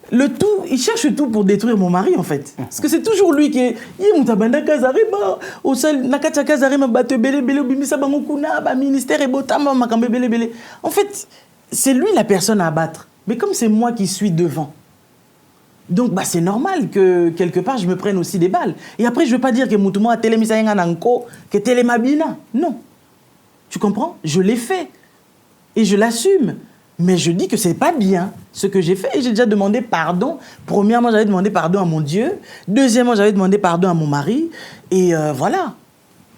le tout, il cherche tout pour détruire mon mari en fait. Parce que c'est toujours lui qui est mutabanda kazareba au seul nakata kazarema bateau belé belé bimisa bangokuna ba ministère et botama makambe belé belé. En fait, c'est lui la personne à abattre. Mais comme c'est moi qui suis devant. Donc c'est normal que quelque part je me prenne aussi des balles. Et après je veux pas dire que Moutouma a télémisa nanko que télémabina. Non. Tu comprends? Je l'ai fait et je l'assume. Mais je dis que c'est pas bien ce que j'ai fait et j'ai déjà demandé pardon. Premièrement, j'avais demandé pardon à mon Dieu. Deuxièmement, j'avais demandé pardon à mon mari. Et voilà.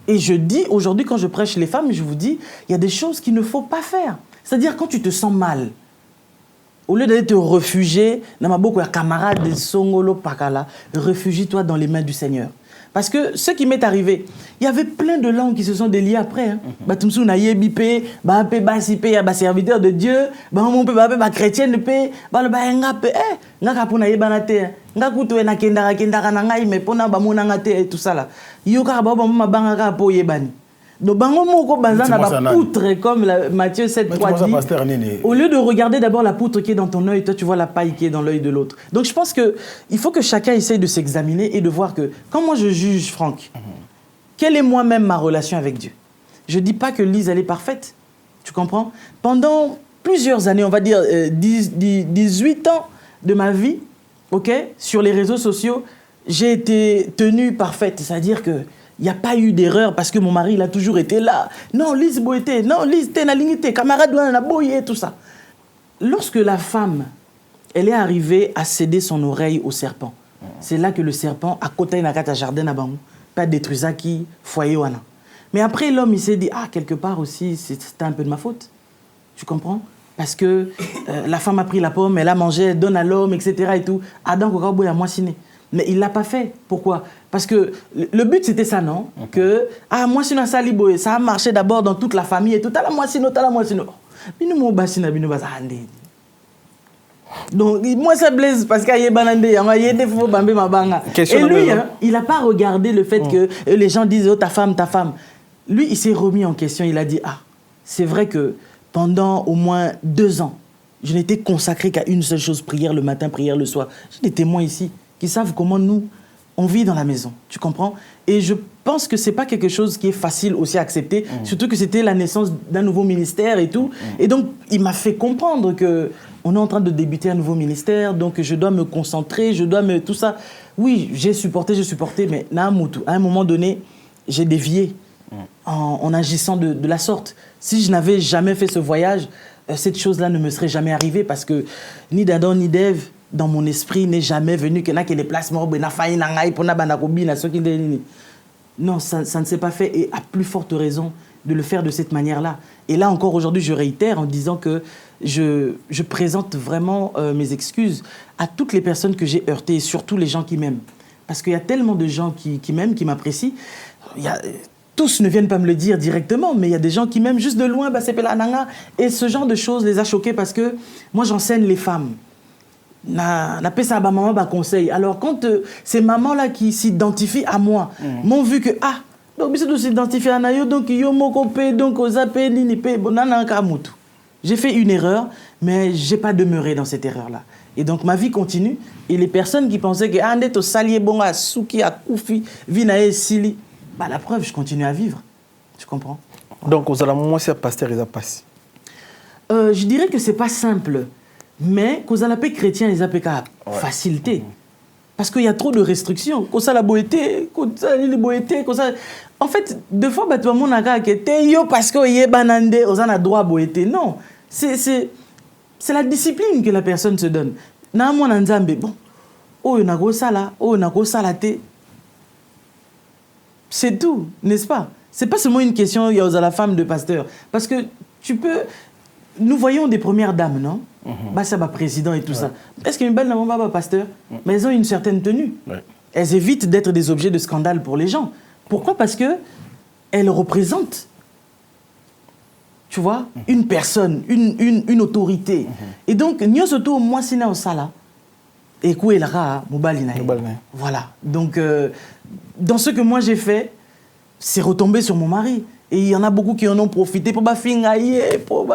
Et je dis, aujourd'hui, quand je prêche les femmes, je vous dis, il y a des choses qu'il ne faut pas faire. C'est-à-dire quand tu te sens mal, au lieu d'aller te réfugier, dans ma beaucoup de camarades de Songolo Pakala, réfugie-toi dans les mains du Seigneur. Parce que ce qui m'est arrivé, il y avait plein de langues qui se sont déliées après. Batumsu na yebipé, ba pe basipé, ba serviteur de Dieu, ba mon pe ba chrétien de pe, ba le ba nga pe nga ka pona yebana te, nga kuto na kendara na ngai me pona ba mona nga te et tout ça là. Yo ka ba ma banga ka po yebani. Donc, na poutre, comme Matthieu 7,3 dit, au lieu de regarder d'abord la poutre qui est dans ton œil, toi tu vois la paille qui est dans l'œil de l'autre. Donc je pense qu'il faut que chacun essaye de s'examiner et de voir que, quand moi je juge Franck, quelle est moi-même ma relation avec Dieu? Je ne dis pas que Lise, elle est parfaite, tu comprends? Pendant plusieurs années, on va dire 18 ans de ma vie, okay, sur les réseaux sociaux, j'ai été tenue parfaite, c'est-à-dire que il n'y a pas eu d'erreur parce que mon mari, il a toujours été là. Non, Lise Boété, non, Lise Ténalinité, camarade Douana Boyé, tout ça. Lorsque la femme, elle est arrivée à céder son oreille au serpent, c'est là que le serpent, à côté d'un jardin à Bangou, pas détruit qui foyer wana. Mais après, l'homme, il s'est dit, quelque part aussi, c'était un peu de ma faute. Tu comprends? Parce que la femme a pris la pomme, elle a mangé, elle donne à l'homme, etc. et tout. Adam Kokaboy a moissiné. Mais il ne l'a pas fait. Pourquoi? Parce que le but, c'était ça, non? Que, moi, sinon, ça a marché d'abord dans toute la famille et tout. Moi, sinon. Donc, moi, ça blesse parce qu'il y a des faux bambé ma banga. Et lui, il n'a pas regardé le fait que les gens disent, oh, ta femme. Lui, il s'est remis en question. Il a dit, c'est vrai que pendant au moins 2 ans, je n'étais consacré qu'à une seule chose, prière le matin, prière le soir. J'ai des témoins ici qui savent comment nous, on vit dans la maison, tu comprends? Et je pense que ce n'est pas quelque chose qui est facile aussi à accepter, surtout que c'était la naissance d'un nouveau ministère et tout. Et donc, il m'a fait comprendre qu'on est en train de débuter un nouveau ministère, donc je dois me concentrer, tout ça. Oui, j'ai supporté, mais à un moment donné, j'ai dévié. en agissant de la sorte. Si je n'avais jamais fait ce voyage, cette chose-là ne me serait jamais arrivée parce que ni d'Adam ni d'Ève, dans mon esprit, n'est jamais venu que les placements, non, ça ne s'est pas fait et à plus forte raison de le faire de cette manière-là. Et là encore aujourd'hui, je réitère en disant que je présente vraiment mes excuses à toutes les personnes que j'ai heurtées et surtout les gens qui m'aiment. Parce qu'il y a tellement de gens qui m'aiment, qui m'apprécient. Tous ne viennent pas me le dire directement, mais il y a des gens qui m'aiment juste de loin, c'est Pelananga. Et ce genre de choses les a choqués parce que moi, j'enseigne les femmes. Na ça à maman conseil. Alors quand ces mamans-là qui s'identifient à moi m'ont vu que donc ils s'identifient à Nayo, donc yo mokopé, donc aux appels ni pe bonana kamutu. J'ai fait une erreur, mais j'ai pas demeuré dans cette erreur-là. Et donc ma vie continue. Et les personnes qui pensaient que ande to salier bon à Souki à Koufi, vinae sili, la preuve, je continue à vivre. Tu comprends? Donc aux alamons c'est pasteur ils a passé. Je dirais que c'est pas simple. Mais quand on appelle chrétien, ils appellent facilité. Parce qu'il y a trop de restrictions. Quand ça la boété, quand ça la boété, quand ça... En fait, deux fois, tout le monde a dit parce qu'il y a banande, on a droit à boété. Non. C'est la discipline que la personne se donne. Na mon nzambe, bon. Oh, on a gros ça là. Oh, on a gros ça là. C'est tout, n'est-ce pas? C'est pas seulement une question, il y a la femme de pasteur. Parce que tu peux... Nous voyons des premières dames, non? Ça va président et tout ça. Est-ce qu'une belle n'a pas pasteur? Mais elles ont une certaine tenue. Elles évitent d'être des objets de scandale pour les gens. Pourquoi? Parce que elles représentent, tu vois, une personne, une autorité. Et donc, nous surtout moi si na sala et kouelra mobalina. Voilà. Donc dans ce que moi j'ai fait, c'est retombé sur mon mari. Et il y en a beaucoup qui en ont profité pour fingailler, pour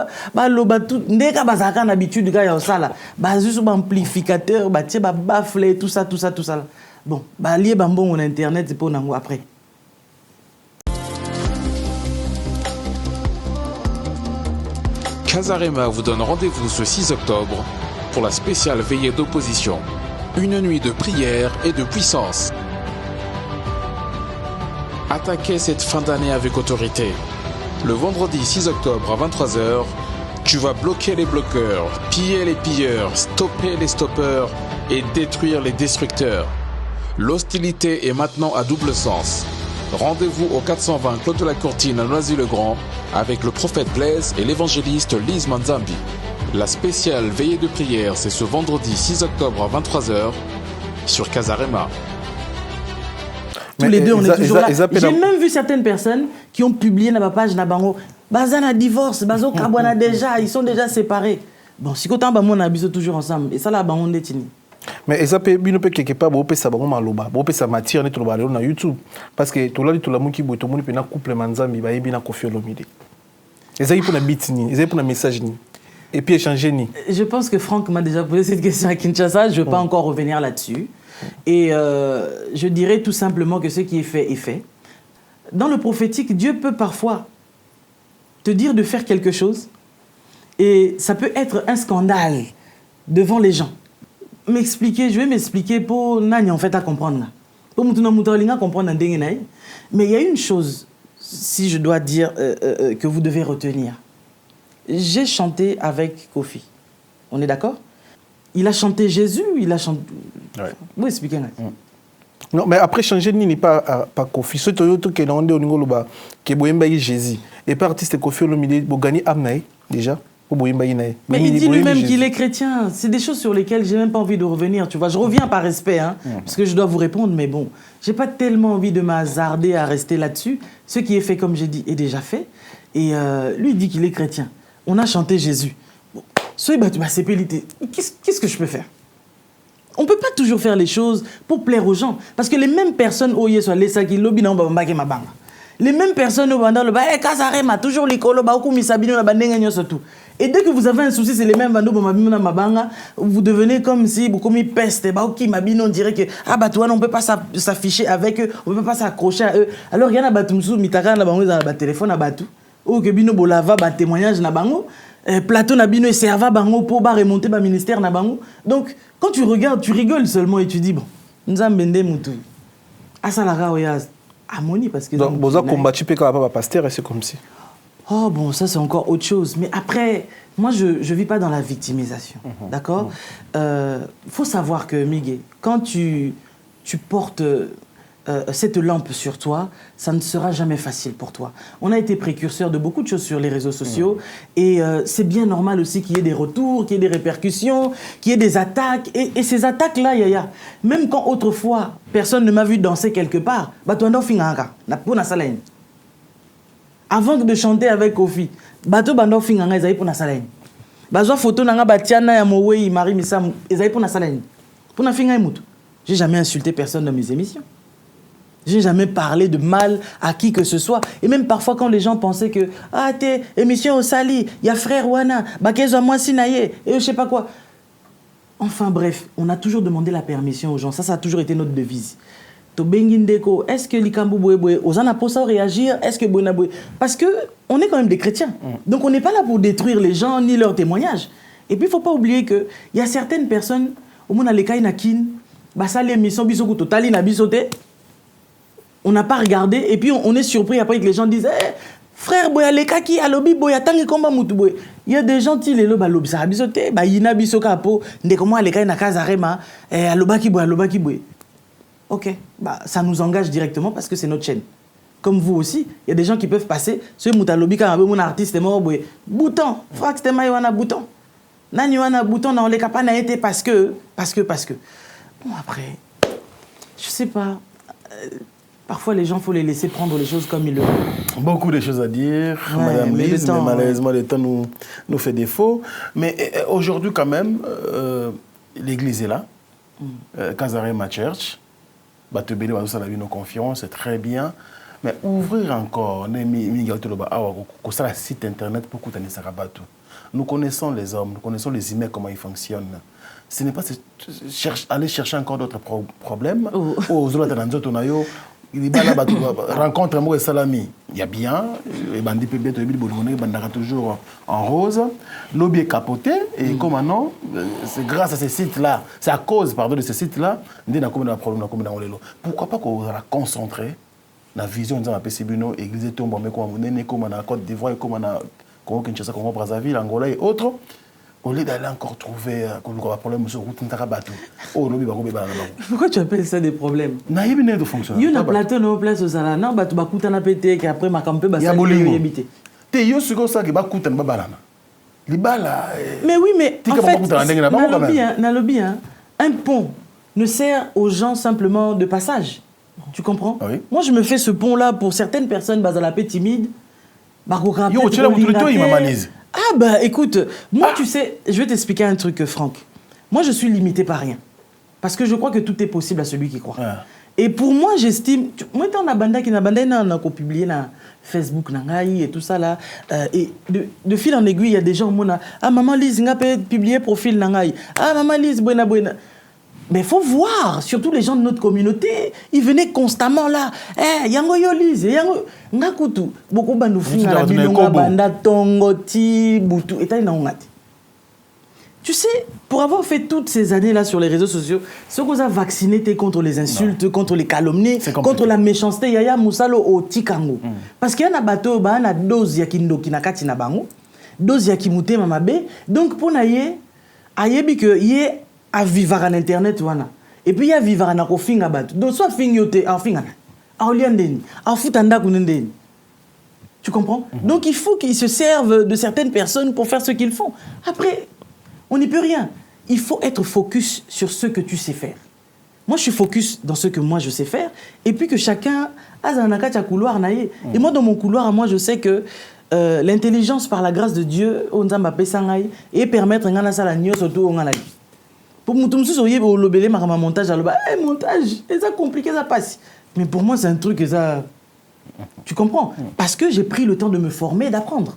loba tout. Dès que bazaka en habitude gars ya ça là, juste amplificateur, bafle tout ça. Bon, lié bambon on internet c'est pour nango après. Casarema vous donne rendez-vous ce 6 octobre pour la spéciale veillée d'opposition. Une nuit de prière et de puissance. Attaquez cette fin d'année avec autorité. Le vendredi 6 octobre à 23h, tu vas bloquer les bloqueurs, piller les pilleurs, stopper les stoppeurs et détruire les destructeurs. L'hostilité est maintenant à double sens. Rendez-vous au 420 Clos de la Courtine à Noisy-le-Grand avec le prophète Blaise et l'évangéliste Lise Manzambi. La spéciale veillée de prière, c'est ce vendredi 6 octobre à 23h sur Casarema. Tous les deux, on est toujours là. J'ai même vu certaines personnes qui ont publié dans ma page Nabango. Bazana divorce, Bazo Kabwana déjà, ils sont déjà séparés. Bon, si quand on a habité toujours ensemble, et ça là, on est tini. Mais ça peut bien quelque part, on peut savoir comment loba, on peut ça matière net loba na YouTube, parce que tout là tout la qui boit tout le monde peut na couple manzambi, ba yebi na Koffi Olomide. Et ça il pour na beat ni, et ça pour na message ni. Et puis échanger ni. Je pense que Franck m'a déjà posé cette question à Kinshasa, je ne veux pas encore revenir là-dessus. Et je dirais tout simplement que ce qui est fait est fait. Dans le prophétique, Dieu peut parfois te dire de faire quelque chose et ça peut être un scandale devant les gens. Je vais m'expliquer pour Nani en fait à comprendre. Pour comprendre. Mais il y a une chose, si je dois dire, que vous devez retenir. J'ai chanté avec Koffi. On est d'accord? Il a chanté Jésus, il a chanté... Vous expliquez. Non, mais après changer n'est pas Koffi. Ce Toyota qui est dans le Ningoloba, qui est Jésus. Et par artiste Koffi Olomide, vous gagnez Amnaï, déjà. Mais il dit lui-même qu'il est chrétien. C'est des choses sur lesquelles je n'ai même pas envie de revenir. Tu vois, je reviens par respect, parce que je dois vous répondre, mais bon, je n'ai pas tellement envie de m'hasarder à rester là-dessus. Ce qui est fait, comme j'ai dit, est déjà fait. Et lui dit qu'il est chrétien. On a chanté Jésus. Qu'est-ce que je peux faire? On ne peut pas toujours faire les choses pour plaire aux gens. Parce que les mêmes personnes, les mêmes personnes au bandar, toujours l'école, et dès que vous avez un souci, c'est les mêmes bandar, vous devenez comme si vous commis peste, on dirait que on ne peut pas s'afficher avec eux, on ne peut pas s'accrocher à eux. Alors il y a un téléphone, ou que bino bolava témoignage na bango, plateau na bino et serva bango pour remonter ba ministère na bango. Donc quand tu regardes, tu rigoles seulement et tu dis bon, nzambende mutu. Asalara oyaz. harmonie parce que... Donc, vous avez combattu pas pasteur et c'est comme si. Oh bon, ça c'est encore autre chose. Mais après, moi je ne vis pas dans la victimisation. D'accord. Faut savoir que, Miguel, quand tu portes cette lampe sur toi, ça ne sera jamais facile pour toi. On a été précurseur de beaucoup de choses sur les réseaux sociaux et c'est bien normal aussi qu'il y ait des retours, qu'il y ait des répercussions, qu'il y ait des attaques. Et ces attaques-là, Yaya, même quand autrefois personne ne m'a vu danser quelque part, bah toi, avant de chanter avec Kofi, bato bando finganga ezali pour na salani. Bazwa photo nanga batiana ya Mowei Marie Missam ezali pour na salani. Pour na finga mutu. J'ai jamais insulté personne dans mes émissions. J'ai jamais parlé de mal à qui que ce soit. Et même parfois quand les gens pensaient que ah t'es émission au Sali, il y a frère Wana, bakezo moi sinaye et je sais pas quoi. Enfin bref, on a toujours demandé la permission aux gens. Ça a toujours été notre devise. Est-ce que Likambu Boué, Ozana pour ça réagir? Est-ce que Boué parce que on est quand même des chrétiens. Donc on n'est pas là pour détruire les gens ni leurs témoignages. Et puis il ne faut pas oublier qu'il y a certaines personnes, au monde les Kainakin, ça l'émission Bisoku Totali na bisoté. On n'a pas regardé et puis on est surpris après que les gens disent frère Boya les kaki à lobby Boya tangi komba mutu Boya. Il y a des gens qui les loba lobby ça bisoté, yina bisoka po, ndé comment les Kaina Kazarema, à lobaki Boya. Ok, ça nous engage directement parce que c'est notre chaîne. Comme vous aussi, il y a des gens qui peuvent passer. Ce Moutalobi, quand mon artiste est mort, bouton, frax, t'es maïwana bouton. Naniwana bouton, on les capas n'a été parce que. Bon, après, je sais pas. Parfois, les gens, il faut les laisser prendre les choses comme ils le veulent. Beaucoup de choses à dire, Madame Lise, mais malheureusement, le temps nous fait défaut. Mais aujourd'hui, quand même, l'église est là. Kazarema Church. Batubeli va la vie nos confiance, c'est très bien. Mais ouvrir encore, le site internet pour que nous connaissons les hommes, nous connaissons les emails, comment ils fonctionnent. Ce n'est pas aller chercher encore d'autres problèmes. Rencontre moi et Salami, il y a bien, les bandits peuvent toujours en rose, lobby est capoté, et comme maintenant, c'est grâce à ces sites-là, c'est à cause de ces sites-là, nous avons un problème. Pourquoi pas qu'on va concentrer la vision de la PCBino, Église Tombe, comme on a Côte d'Ivoire, comme on a Congo-Kinshasa, Congo-Brazzaville, Angola et autres, au lieu d'aller encore trouver un problème sur route Ntarabatou. Pourquoi tu appelles ça des problèmes? Il y a de fonctionner. Il y a un plateau dans place au Sala. Non, tu vas couper un pété qui après ma campé il y a bolingo. Tu es ce que ça qui va couper un balana. Mais oui, mais en fait, un pont ne sert aux gens simplement de passage. Tu comprends? Oui. Moi, je me fais ce pont-là pour certaines personnes basalapé timides. Ah bah écoute, moi tu sais, je vais t'expliquer un truc Franck. Moi je suis limité par rien. Parce que je crois que tout est possible à celui qui croit. Et pour moi j'estime, moi t'en as banda qui n'a banda n'a qu'au publier na Facebook et tout ça là. Et de fil en aiguille il y a des gens qui ah maman Lise n'a pas publié profil nangai. Ah maman Lise buena. Mais il faut voir, surtout les gens de notre communauté, ils venaient constamment là. Yango Yolise, yango ngakutu, beaucoup banoufi na la bilonga banda tongoti butu et taïna ongati. Tu sais, pour avoir fait toutes ces années là sur les réseaux sociaux, ce qu'on a vacciné contre les insultes, contre les calomnies, contre la méchanceté, yaya musalo au tikango. Parce qu'il y a un bateau, il y a une dose yakindo qui na kati na bango, dose yakimute mamabe. Donc pour naye, ayebi que yé à vivre en internet wana et puis il y a vivre en akofinga bat donc soit fingote en fingana en liandeni en futanda kunendeni tu comprends donc il faut qu'ils se servent de certaines personnes pour faire ce qu'ils font. Après on n'y peut rien, il faut être focus sur ce que tu sais faire. Moi je suis focus dans ce que moi je sais faire et puis que chacun a un couloir naïe. Et moi dans mon couloir moi je sais que l'intelligence par la grâce de Dieu on a pesangai et permettre ngana sala nyos autour ngana. Pour moi, tout le monde lobelé ma montage, montage, c'est compliqué, ça passe. Mais pour moi, c'est un truc que ça. Tu comprends? Parce que j'ai pris le temps de me former et d'apprendre.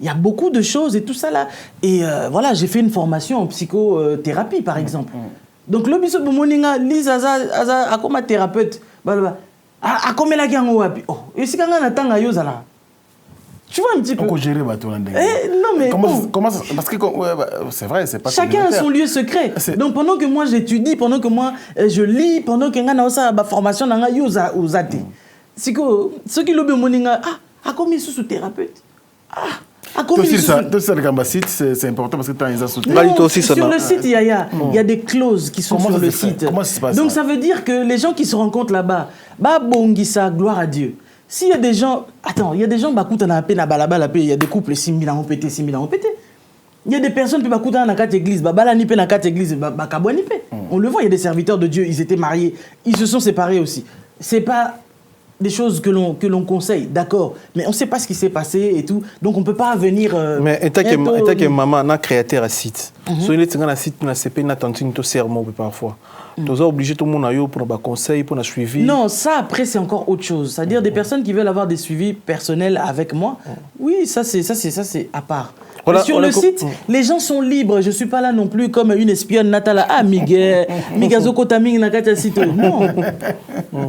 Il y a beaucoup de choses et tout ça là. Et voilà, j'ai fait une formation en psychothérapie, par exemple. Donc, le bisou de Moninga, Lise, a comme thérapeute, a comme la gang ou api. Oh, et si quelqu'un attend à Yozala. Tu vois un petit peu. Comment gérer bateau là? Non mais comment ça, parce que c'est vrai, c'est pas. Chacun a son lieu secret. Donc pendant que moi j'étudie, pendant que moi je lis, pendant que ngana osa ba formation nanga yoza uzati. siko soki lobi moninga akomi sous thérapeute Toi aussi, c'est important parce que tu as un soutien. Non, sur le site, il y a des clauses qui sont sur le site. Comment ça se passe? Donc ça veut dire que les gens qui se rencontrent là-bas, bongisa, gloire à Dieu. S'il y a des gens, attends, il y a des gens, il y a des couples, 6 000 ans pété. Il y a des personnes qui ont dans 4 églises, on le voit, il y a des serviteurs de Dieu, ils étaient mariés, ils se sont séparés aussi. C'est pas des choses que l'on conseille, d'accord, mais on ne sait pas ce qui s'est passé et tout, donc on ne peut pas venir... mais étant que maman a créateur à site, si on est dans un site, on a CP, on a tenté de serment parfois. Tu es obligé tout le monde à pour un conseil, pour un suivi. Non, ça après c'est encore autre chose. C'est-à-dire des personnes qui veulent avoir des suivis personnels avec moi. Oui, ça c'est à part. Voilà, sur le site, les gens sont libres. Je ne suis pas là non plus comme une espionne Natala. Miguel, Migazoko Taming Nakata Sito. Non.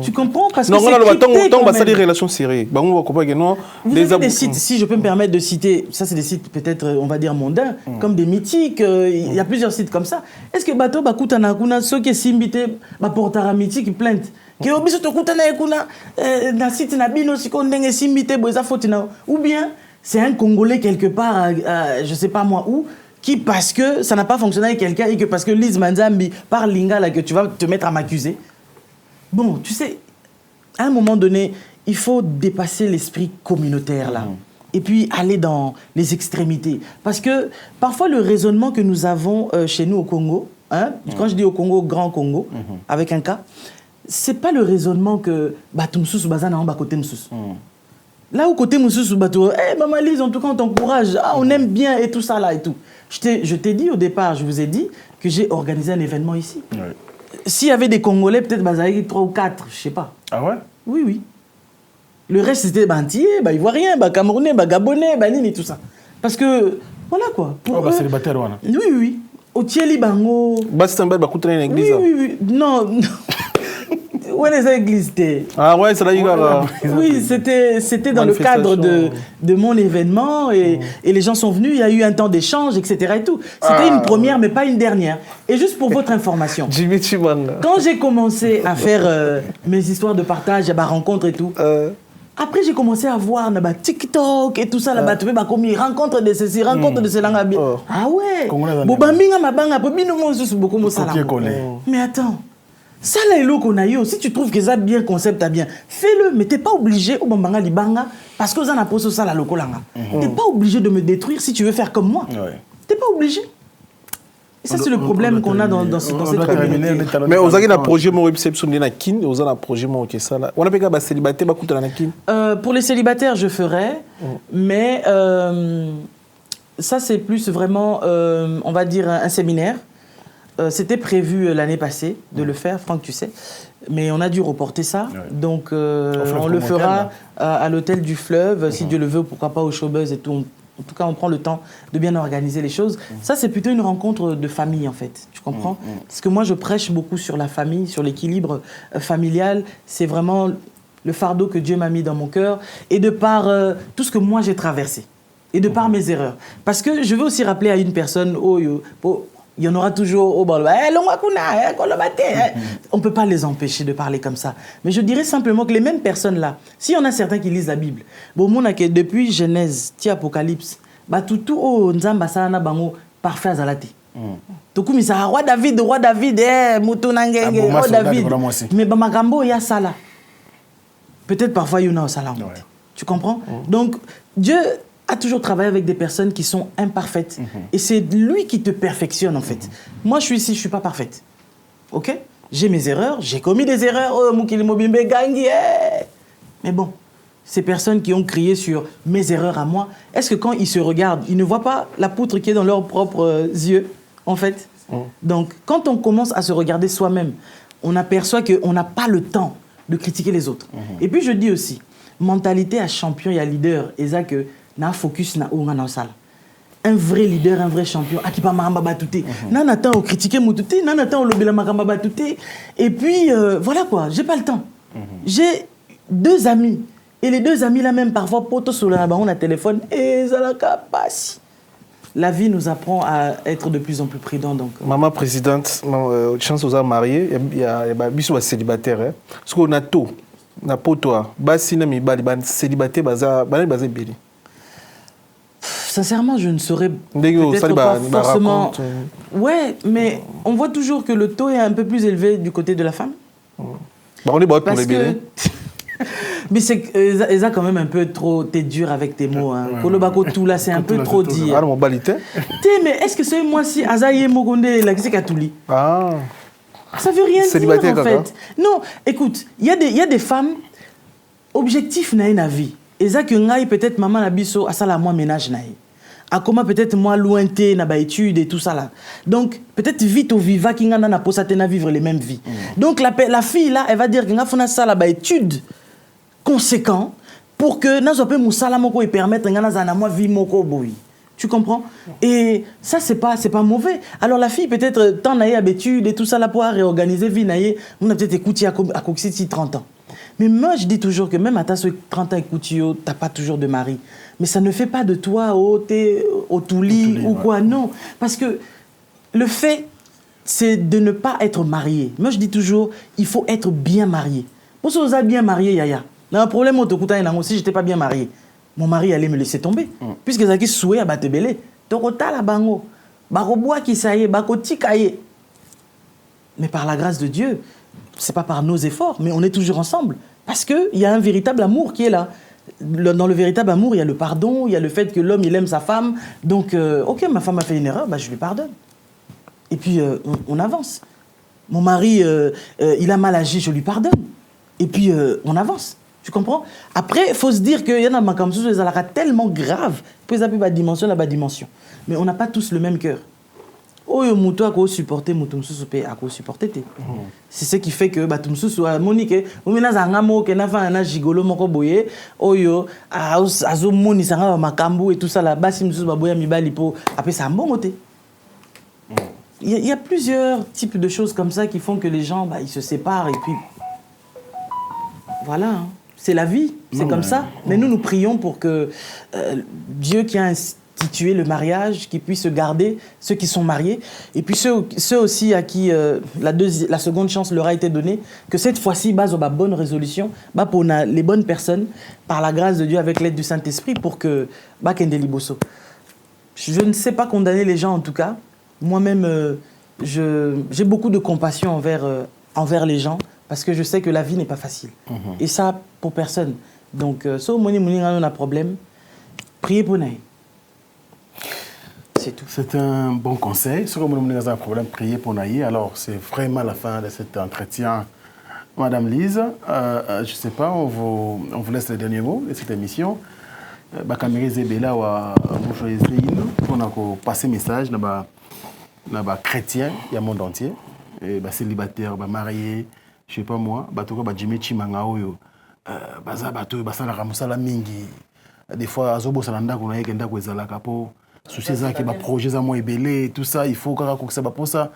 Tu comprends? Parce que on va des relations serrées. Vous avez des sites, si je peux me permettre de citer, ça c'est des sites peut-être, on va dire mondains, comme des mythiques. Il y a plusieurs sites comme ça. Est-ce que Bato Bakuta Nakuna, ceux qui simbité, portera mythique plainte? Que obiso tokuta na ekuna na site na bino siko ndenge simbité boza fotina ou bien c'est un Congolais quelque part, je sais pas moi où, qui parce que ça n'a pas fonctionné avec quelqu'un et que parce que Lise Manzambi parle lingala que tu vas te mettre à m'accuser. Bon, tu sais, à un moment donné, il faut dépasser l'esprit communautaire là. Et puis aller dans les extrémités. Parce que parfois le raisonnement que nous avons chez nous au Congo, hein, quand je dis au Congo, Grand Congo, avec un cas, c'est pas le raisonnement que Batumsous ou Bazana en bas côté Msous. Là où côté Moussous ou Bateau, maman Lise, en tout cas on t'encourage, on aime bien et tout ça là et tout. Je t'ai dit au départ, je vous ai dit que j'ai organisé un événement ici. Oui. S'il y avait des Congolais, peut-être 3 ou 4, je sais pas. Ah ouais? Oui. Le reste c'était Antillais, Ivoiriens, Camerounais, Gabonais, Nini, tout ça. Parce que, voilà quoi. Célibataire, voilà. Oui. Au Thieli Bango. Oui. Non. Où est l'église? Ah ouais, c'est là. Oui, c'était dans le cadre de mon événement et les gens sont venus, il y a eu un temps d'échange, etc. et tout. C'était une première, mais pas une dernière. Et juste pour votre information, quand j'ai commencé à faire mes histoires de partage, rencontres et tout, après j'ai commencé à voir TikTok et tout ça, rencontre de ceci, rencontre de cela. Ah ouais, mais attends. Ça là qu'on a eu, si tu trouves que ça bien concept à bien, fais-le, mais t'es pas obligé au bambanga libanga parce que vous en avez posé ça la lokolanga. T'es pas obligé de me détruire si tu veux faire comme moi. T'es pas obligé. Et ça c'est le problème qu'on a dans cette communauté. Mais vous avez un projet mon réception de la kin, vous avez un projet mon que ça là. On a pas qu'à célibataire ba kuta na kin. Pour les célibataires, je ferai, mais ça c'est plus vraiment on va dire un séminaire. C'était prévu l'année passée de le faire, Franck, tu sais, mais on a dû reporter ça. Donc, on le fera à l'hôtel du Fleuve, si Dieu le veut, pourquoi pas au Showbuzz et tout. En tout cas, on prend le temps de bien organiser les choses. Ça, c'est plutôt une rencontre de famille, en fait. Tu comprends? Parce que moi, je prêche beaucoup sur la famille, sur l'équilibre familial. C'est vraiment le fardeau que Dieu m'a mis dans mon cœur. Et de par tout ce que moi, j'ai traversé. Et de par mes erreurs. Parce que je veux aussi rappeler à une personne... il y en aura toujours au bord. On ne peut pas les empêcher de parler comme ça. Mais je dirais simplement que les mêmes personnes-là, s'il y en a certains qui lisent la Bible, depuis Genèse, Apocalypse, tout Nzamba sana bango parfait azalati. Tokumisa roi David, roi David, mais bamagambo ya sala. Peut-être parfois il y en a au salam. Tu comprends? Donc Dieu a toujours travaillé avec des personnes qui sont imparfaites. Et c'est lui qui te perfectionne, en fait. Moi, je suis ici, je ne suis pas parfaite. OK? J'ai mes erreurs, j'ai commis des erreurs. Oh, Moukili Mobimbe Gangi. Mais bon, ces personnes qui ont crié sur mes erreurs à moi, est-ce que quand ils se regardent, ils ne voient pas la poutre qui est dans leurs propres yeux, en fait? Donc, quand on commence à se regarder soi-même, on aperçoit qu'on n'a pas le temps de critiquer les autres. Et puis, je dis aussi, mentalité à champion et à leader, et ça que na focus na onga na sala. Un vrai leader, un vrai champion, qui pas maramba batouté. Nan attend au critiquer moutouté, nan attend au lobela maramba batouté. Et puis voilà quoi, j'ai pas le temps. J'ai 2 amis et les 2 amis là même parfois poto sur la on a téléphone et ça la capace. La vie nous apprend à être de plus en plus prudent donc. Maman présidente, chance aux mariés, il y a biso célibataire parce qu'on a tout. na poto basi na mibali ban célibataire baza beli. Sincèrement, je ne saurais peut-être pas forcément. Ouais, mais on voit toujours que le taux est un peu plus élevé du côté de la femme. Bah, on est bon pour les bébés. Mais c'est Eza quand même un peu trop. T'es dur avec tes mots. Hein. Kolobako tout là, c'est un peu trop dire. Ah, mon balité. Mais est-ce que c'est moi si Azaye Mogonde la Katuli? Ah. Ça veut rien dire en fait. Non, écoute, il y a des femmes objectifs na une vie. Eza que ngai peut-être maman nabiso à ça la moi ménage naï. À comment peut-être moi lointain na ba études et tout ça là. Donc peut-être vite au viva qui ngana na posate na vivre les mêmes vies. Donc la fille là, elle va dire que nga fona ça la ba études conséquent pour que na zope musala moko et permettre ngana za na moi vie moko boy. Tu comprends? Et ça c'est pas mauvais. Alors la fille peut-être tant naïe habitude et tout ça là pour réorganiser vie naïe, on a peut-être écouté à Coxiti 30 ans. Mais moi, je dis toujours que même à ta 30 ans, écoute, tu n'as pas toujours de mari. Mais ça ne fait pas de toi au touli ou quoi, non. Parce que le fait, c'est de ne pas être marié. Moi, je dis toujours, il faut être bien marié. Pour ça, vous êtes bien marié, Yaya. Il y a un problème, si je n'étais pas bien marié, mon mari allait me laisser tomber. Puisque Zaki souhait à Batebele. Torota la bango. Baroboa qui saye, bakoti kaye. Mais par la grâce de Dieu, c'est pas par nos efforts, mais on est toujours ensemble. Parce qu'il y a un véritable amour qui est là. Dans le véritable amour, il y a le pardon, il y a le fait que l'homme, il aime sa femme. Donc, ok, ma femme a fait une erreur, bah, je lui pardonne. Et puis, on avance. Mon mari, il a mal agi, je lui pardonne. Et puis, on avance. Tu comprends? Après, il faut se dire qu'il y en a comme ça, tellement grave, que ça peut pas dimension, la dimension. Mais on n'a pas tous le même cœur. Oyo muto ako supporter muto msusu pe ako supporter te. C'est ce qui fait que bato msusu Monique umena zanga mo ke na fa na gigolo moko boye oyo azo moni sanga makambu et tout ça là basi msusu baboya mibali po après ça mbongo te. Il y a plusieurs types de choses comme ça qui font que les gens ils se séparent et puis voilà, hein. C'est la vie, c'est comme ça. Mais nous prions pour que Dieu qui a institué le mariage, qui puisse garder ceux qui sont mariés, et puis ceux aussi à qui la seconde chance leur a été donnée, que cette fois-ci, base aux bonnes résolutions, pour les bonnes personnes, par la grâce de Dieu, avec l'aide du Saint-Esprit, pour que je ne sais pas condamner les gens en tout cas. Moi-même, j'ai beaucoup de compassion envers les gens, parce que je sais que la vie n'est pas facile. Et ça, pour personne. Donc, si on a un problème, priez pour nous. C'est tout. C'est un bon conseil. Si vous avez un problème, priez pour nous. Alors, c'est vraiment la fin de cet entretien. Madame Lise, je ne sais pas, on vous laisse les derniers mots de cette émission. Bakamere Zebela vous choisissez pour passer message dans les chrétiens du monde entier, les célibataires, les mariés, je ne sais pas moi, les Jimmy Chimanga, les mingi. Des fois, azobo salanda kuna yeke ndako ezalaka po souci za ki ba projet za mo ebele tout ça il faut kaka kokisa ba posa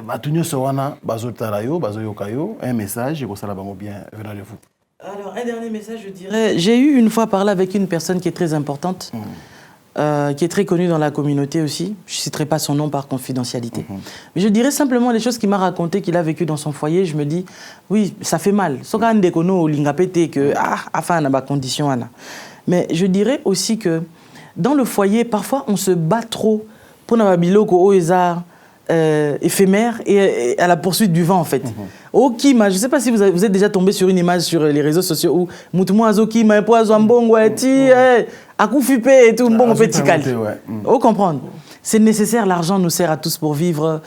batunyo so wana bazotala yo bazoyoka yo un message ko sala bango bien venant de vous. Alors un dernier message je dirais, j'ai eu une fois parlé avec une personne qui est très importante qui est très connue dans la communauté aussi, je citerai pas son nom par confidentialité. Mais je dirais simplement les choses qu'il m'a raconté qu'il a vécu dans son foyer, je me dis oui, ça fait mal. Soka ndekono lingapete que afin na ba condition ana. Mais je dirais aussi que dans le foyer, parfois, on se bat trop pour la biloko éphémère et à la poursuite du vent, en fait. Je ne sais pas si vous êtes déjà tombé sur une image sur les réseaux sociaux où Moutoumou Azoki, Maïpo Mbongo, Akoufipe et tout, Mbongo Petit Cali. Vous comprenez? C'est nécessaire, l'argent nous sert à tous pour vivre,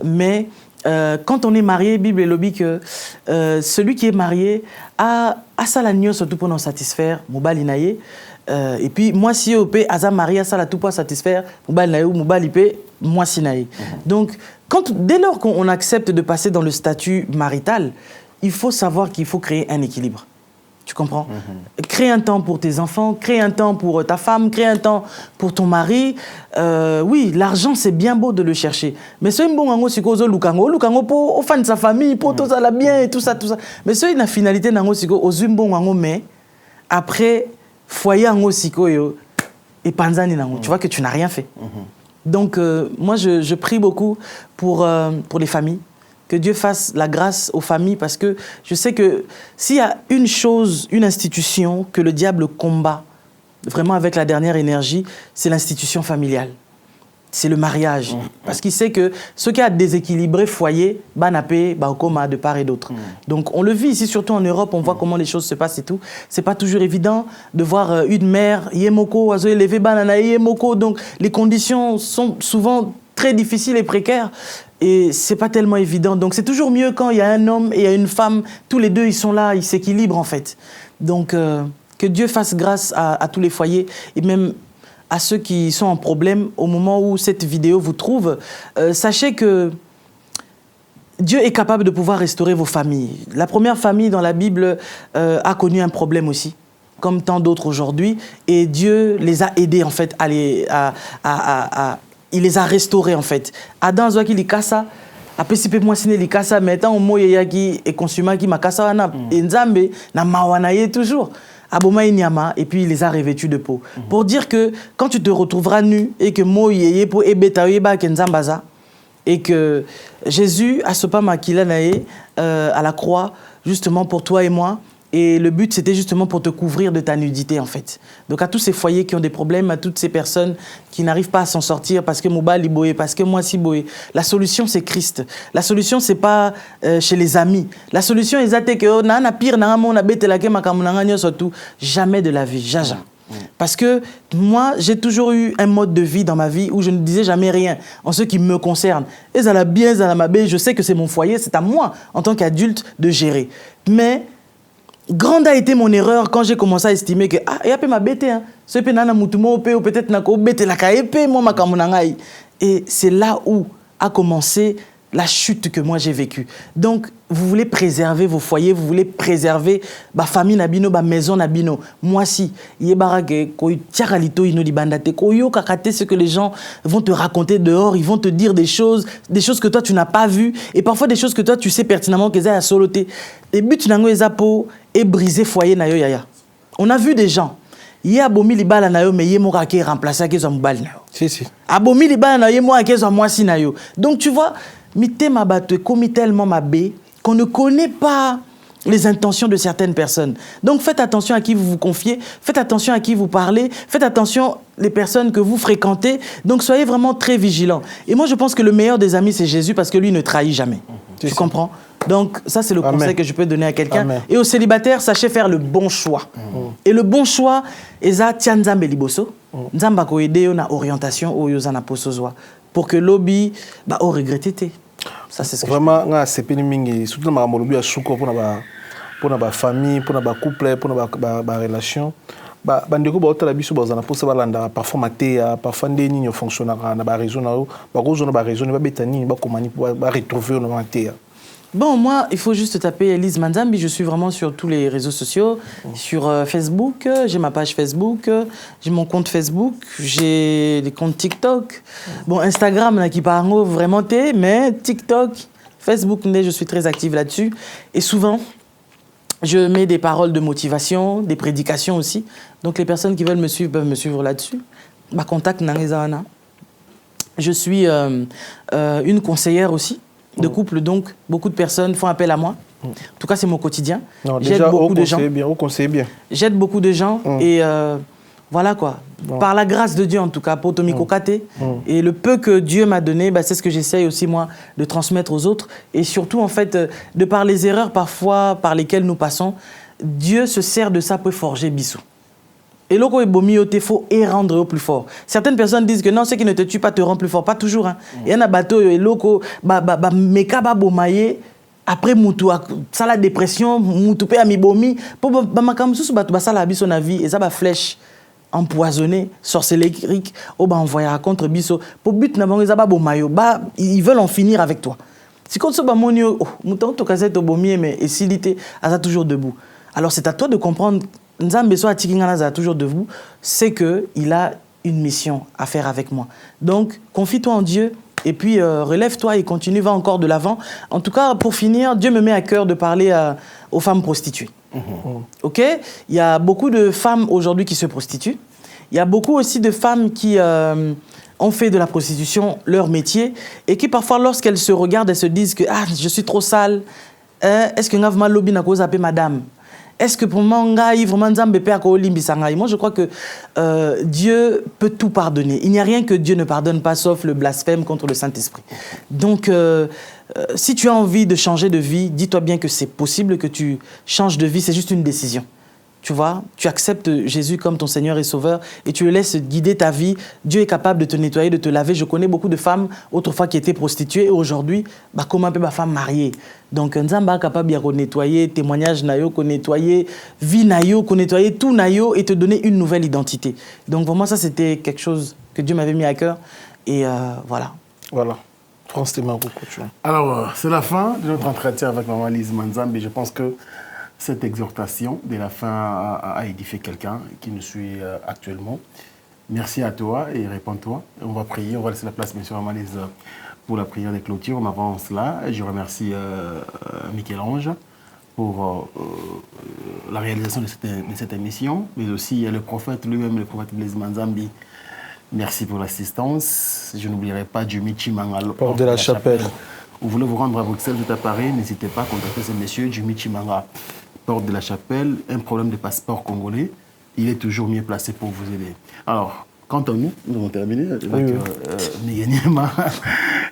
mais quand on est marié, Bible et lobby que celui qui est marié a ça la nuit surtout pour nous satisfaire, Moubali naye. Et puis moi si op aza marié ça la tout pour satisfaire, Moubali naye ou Moubali pe moi si naye. Donc dès lors qu'on accepte de passer dans le statut marital, il faut savoir qu'il faut créer un équilibre. Tu comprends? Crée un temps pour tes enfants, crée un temps pour ta femme, crée un temps pour ton mari. Oui, l'argent, c'est bien beau de le chercher. Mais c'est un bon ango si kozo lukango pour offrir sa famille, pour tout ça la bien et tout ça. Mais c'est une finalité nango si ko ozumbo ango mais après foyer ango si ko yo et panzani nango. Tu vois que tu n'as rien fait. Donc moi je prie beaucoup pour les familles. Que Dieu fasse la grâce aux familles, parce que je sais que s'il y a une chose, une institution que le diable combat vraiment avec la dernière énergie, c'est l'institution familiale. C'est le mariage. Parce qu'il sait que ce qui a déséquilibré foyer, banapé, baokoma de part et d'autre. Donc on le vit ici, surtout en Europe, on voit comment les choses se passent et tout. C'est pas toujours évident de voir une mère, yemoko, oiseau élevé, banana, yemoko. Donc les conditions sont souvent très difficiles et précaires. Et c'est pas tellement évident. Donc c'est toujours mieux quand il y a un homme et il y a une femme. Tous les deux, ils sont là, ils s'équilibrent en fait. Donc que Dieu fasse grâce à tous les foyers et même à ceux qui sont en problème au moment où cette vidéo vous trouve. Sachez que Dieu est capable de pouvoir restaurer vos familles. La première famille dans la Bible a connu un problème aussi, comme tant d'autres aujourd'hui. Et Dieu les a aidés en fait il les a restaurés en fait. Adam zoaki likasa, apesi pe mwasine likasa, mais tant au moye yaki et consuma ki makasa wana nzambe na mawana ye toujours. Aboma inyama et puis il les a revêtus de peau. Pour dire que quand tu te retrouveras nu et que moye po ebeta yeba kenzambaza et que Jésus a ce pas makila nae à la croix justement pour toi et moi. Et le but, c'était justement pour te couvrir de ta nudité, en fait. Donc, à tous ces foyers qui ont des problèmes, à toutes ces personnes qui n'arrivent pas à s'en sortir parce que Mouba liboé, parce que moi si boé. La solution, c'est Christ. La solution, c'est pas chez les amis. La solution, c'est que na pire na mon abete la ke makamunanga surtout jamais de la vie, jaja. Parce que moi, j'ai toujours eu un mode de vie dans ma vie où je ne disais jamais rien en ce qui me concerne. Et ça la bien, ça la mabé, je sais que c'est mon foyer, c'est à moi, en tant qu'adulte, de gérer. Mais grande a été mon erreur quand j'ai commencé à estimer que il y a pas ma bête hein ce pe nana mutumo ou peut-être na ko bête la ka épée moi makamunangai. Et c'est là où a commencé la chute que moi j'ai vécue. Donc vous voulez préserver vos foyers, vous voulez préserver ba famille nabino, ba maison nabino. Moi si yebarage ko tiakalito ino libandate ko yo kakate ce que les gens vont te raconter dehors, ils vont te dire des choses que toi tu n'as pas vues et parfois des choses que toi tu sais pertinemment que ça a soloté. Et but nango ezapo et briser foyer na yo yaya. On a vu des gens y a bomi libala na yo mais ye moka ke remplacer ke zo mbali na yo. Si. Abomi libala na yo mo ke zo mwasi na yo. Donc tu vois mité ma batte commis tellement ma bé qu'on ne connaît pas les intentions de certaines personnes. Donc faites attention à qui vous vous confiez, faites attention à qui vous parlez, faites attention les personnes que vous fréquentez. Donc soyez vraiment très vigilants. Et moi je pense que le meilleur des amis c'est Jésus parce que lui ne trahit jamais. Tu comprends? Donc ça c'est le conseil que je peux donner à quelqu'un. Et aux célibataires, sachez faire le bon choix. Et le bon choix, eza tianzambe liboso, nzamba ko aider na orientation o yozana posozwa pour que lobby ba o regretter. Ça c'est ce que vraiment nga sepeni mingi surtout na molobi ya suko pour na ba famille, pour na ba couple, pour na ba relation. Bandeko ba otala biso bazana posa balanda parfois matéa parfois ndeni nyo fonctionnera na ba réseau na ba gozo na ba réseau ba betani ba komani ba retrouver na matéa. Bon, moi, il faut juste taper Elise Manzambi. Je suis vraiment sur tous les réseaux sociaux. Sur Facebook, j'ai ma page Facebook, j'ai mon compte Facebook, j'ai les comptes TikTok. Bon, Instagram, là, qui parle vraiment mais TikTok, Facebook, je suis très active là-dessus. Et souvent, je mets des paroles de motivation, des prédications aussi. Donc, les personnes qui veulent me suivre peuvent me suivre là-dessus. Ma contact, Nangezana. Je suis une conseillère aussi de couple, donc beaucoup de personnes font appel à moi. En tout cas, c'est mon quotidien. J'aide beaucoup de gens. J'aide beaucoup de gens et voilà quoi. Par la grâce de Dieu en tout cas, pour Tomiko Kate. Et le peu que Dieu m'a donné, c'est ce que j'essaye aussi moi de transmettre aux autres. Et surtout en fait, de par les erreurs parfois par lesquelles nous passons, Dieu se sert de ça pour forger Bissou. Et loko ebomi te faut et rendre au plus fort. Certaines personnes disent que non, ce qui ne te tue pas te rend plus fort, pas toujours hein. Il y a un bateau et loko meka ba bomaye après mutu ça la dépression mutu pe ami bomi pour ba makamsusu batu ba sala biso na vie et ça ba flèche empoisonnée sorcellerie au ba envoyer contre biso pour but na bango za ba bomayo ba ils veulent en finir avec toi. Si quand ça ba monio mutu to kazete bomi mais et silité a toujours debout. Alors c'est à toi de comprendre Nzambe so atikingana toujours de vous, c'est qu'il a une mission à faire avec moi. Donc, confie-toi en Dieu et puis relève-toi et continue, va encore de l'avant. En tout cas, pour finir, Dieu me met à cœur de parler aux femmes prostituées. Ok? Il y a beaucoup de femmes aujourd'hui qui se prostituent. Il y a beaucoup aussi de femmes qui ont fait de la prostitution leur métier et qui parfois, lorsqu'elles se regardent, elles se disent que ah, je suis trop sale. Est-ce que ngavma lobby n'a cause appelé madame? Est-ce que pour moi, vraiment moi je crois que Dieu peut tout pardonner. Il n'y a rien que Dieu ne pardonne pas sauf le blasphème contre le Saint-Esprit. Donc, si tu as envie de changer de vie, dis-toi bien que c'est possible que tu changes de vie, c'est juste une décision. Tu vois, tu acceptes Jésus comme ton Seigneur et Sauveur et tu le laisses guider ta vie. Dieu est capable de te nettoyer, de te laver. Je connais beaucoup de femmes autrefois qui étaient prostituées et aujourd'hui, comment peut ma femme mariée? Donc, Nzamba est capable de nettoyer, témoignage nayo, nettoyer, vie nayo, nettoyer tout nayo et te donner une nouvelle identité. Donc, pour moi, ça, c'était quelque chose que Dieu m'avait mis à cœur. Et voilà. Voilà. France Témarou, tu vois. Alors, c'est la fin de notre entretien avec Maman Lise Manzambi. Je pense que cette exhortation de la fin a édifié quelqu'un qui nous suit actuellement. Merci à toi et réponds-toi. On va prier, on va laisser la place, bien sûr, à Maman Lise pour la prière de clôture. On avance là. Je remercie Michel-Ange pour la réalisation de cette émission, mais aussi le prophète lui-même, le prophète Blaise Manzambi. Merci pour l'assistance. Je n'oublierai pas Jumi Chimanga, porte de la chapelle. Vous voulez vous rendre à Bruxelles, tout à Paris, n'hésitez pas à contacter ce monsieur, Jumi Chimanga, porte de la chapelle. Un problème de passeport congolais, il est toujours mieux placé pour vous aider. Alors, quant à nous, nous avons terminé avec Miguel.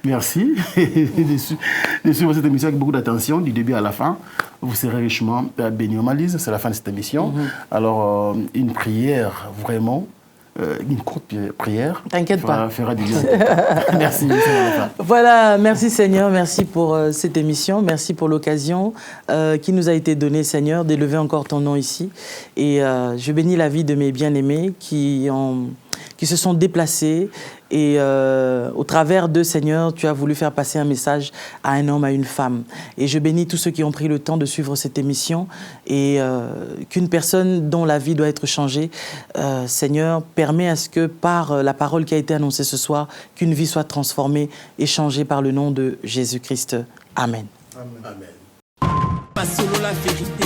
Merci de suivre cette émission avec beaucoup d'attention, du début à la fin. Vous serez richement bénis. Malise, c'est la fin de cette émission. Alors, une prière vraiment. Une courte prière. T'inquiète pas. Fera du bien. Merci. Voilà, merci Seigneur, merci pour cette émission, merci pour l'occasion qui nous a été donnée, Seigneur, d'élever encore ton nom ici. Et je bénis la vie de mes bien-aimés qui se sont déplacés et au travers d'eux, Seigneur, tu as voulu faire passer un message à un homme, à une femme. Et je bénis tous ceux qui ont pris le temps de suivre cette émission et qu'une personne dont la vie doit être changée, Seigneur, permet à ce que par la parole qui a été annoncée ce soir, qu'une vie soit transformée et changée par le nom de Jésus-Christ. Amen. Amen. Pas solo la vérité.